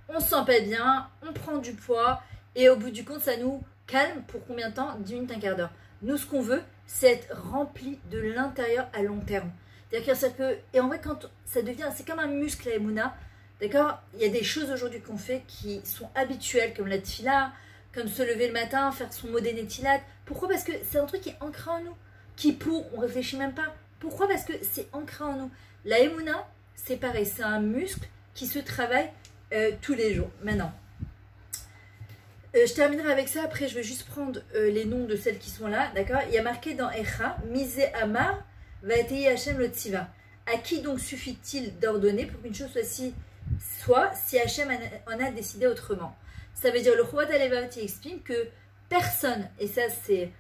On se sent pas bien, on prend du poids et au bout du compte ça nous calme pour combien de temps? 10 minutes, un quart d'heure. Nous ce qu'on veut c'est être rempli de l'intérieur à long terme. C'est-à-dire que, et en vrai quand ça devient, c'est comme un muscle à émouna. D'accord? Il y a des choses aujourd'hui qu'on fait qui sont habituelles, comme la tfila, comme se lever le matin, faire son modé netilat. Pourquoi? Parce que c'est un truc qui est ancré en nous. On réfléchit même pas. Pourquoi? Parce que c'est ancré en nous. La émouna, c'est pareil, c'est un muscle qui se travaille tous les jours. Maintenant, je terminerai avec ça. Après, je vais juste prendre les noms de celles qui sont là. D'accord? Il y a marqué dans Echa, Mise Amar, Vaetei Hashem le Tziva. À qui donc suffit-il d'ordonner pour qu'une chose soit si Hachem en a décidé autrement? Ça veut dire, le Chovat Alevati explique que personne, et ça c'est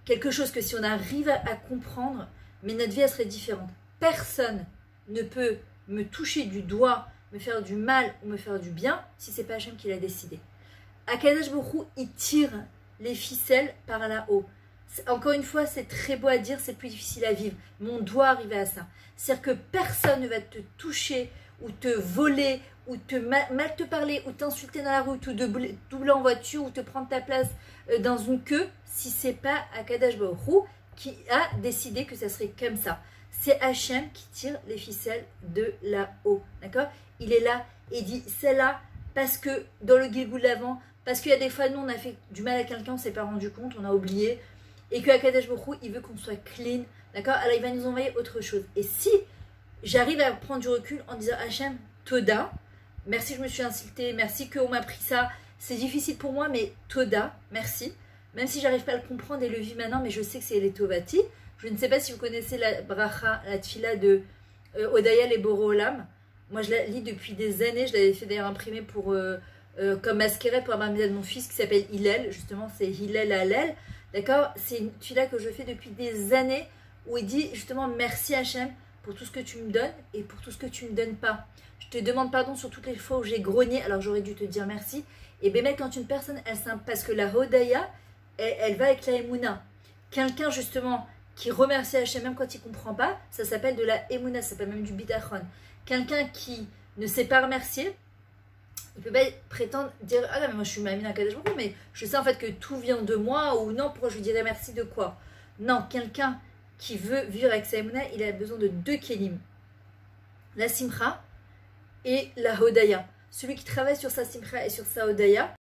quelque chose que si on arrive à comprendre, mais notre vie elle serait différente. Personne ne peut me toucher du doigt, me faire du mal ou me faire du bien si c'est pas Hachem qui l'a décidé. Akadosh Baruch Hu, il tire les ficelles par là-haut. Encore une fois, c'est très beau à dire, c'est plus difficile à vivre. Mais on doit arriver à ça. C'est-à-dire que personne ne va te toucher ou te voler ou te mal te parler ou t'insulter dans la rue ou te doubler en voiture ou te prendre ta place dans une queue si c'est pas Akadosh Baruch Hu qui a décidé que ça serait comme ça. C'est Hachem qui tire les ficelles de là-haut. D'accord? Il est là et dit c'est là parce que dans le Gilgul d'avant, parce qu'il y a des fois nous on a fait du mal à quelqu'un, on s'est pas rendu compte, on a oublié. Et que Akadosh Baruch Hu, il veut qu'on soit clean, d'accord? Alors il va nous envoyer autre chose. Et si j'arrive à prendre du recul en disant Hachem, Toda, merci je me suis insultée, merci qu'on m'a pris ça, c'est difficile pour moi, mais Toda, merci. Même si j'arrive pas à le comprendre et le vivre maintenant, mais je sais que c'est les Tovati. Je ne sais pas si vous connaissez la bracha, la tfila de Odaya les Boro Olam. Moi je la lis depuis des années, je l'avais fait d'ailleurs imprimer pour, comme masquerade pour la bar mitzvah de mon fils qui s'appelle Hillel, justement c'est Hillel Hallel. D'accord? C'est une tuila que je fais depuis des années où il dit justement merci Hachem pour tout ce que tu me donnes et pour tout ce que tu ne me donnes pas. Je te demande pardon sur toutes les fois où j'ai grogné, alors j'aurais dû te dire merci. Et bien quand une personne, elle s'implique, parce que la Hodaya, elle va avec la Emouna. Quelqu'un justement qui remercie Hachem même quand il ne comprend pas, ça s'appelle de la Emouna, ça s'appelle même du Bitachon. Quelqu'un qui ne sait pas remercier, il peut pas prétendre dire ah non mais moi je suis Mamine à Kadosh Baruch Hu, mais je sais en fait que tout vient de moi ou non, pourquoi je lui dirais merci de quoi? Non, quelqu'un qui veut vivre avec sa Emouna, il a besoin de deux kelim, la Simcha et la Hodaya. Celui qui travaille sur sa Simcha et sur sa Hodaya,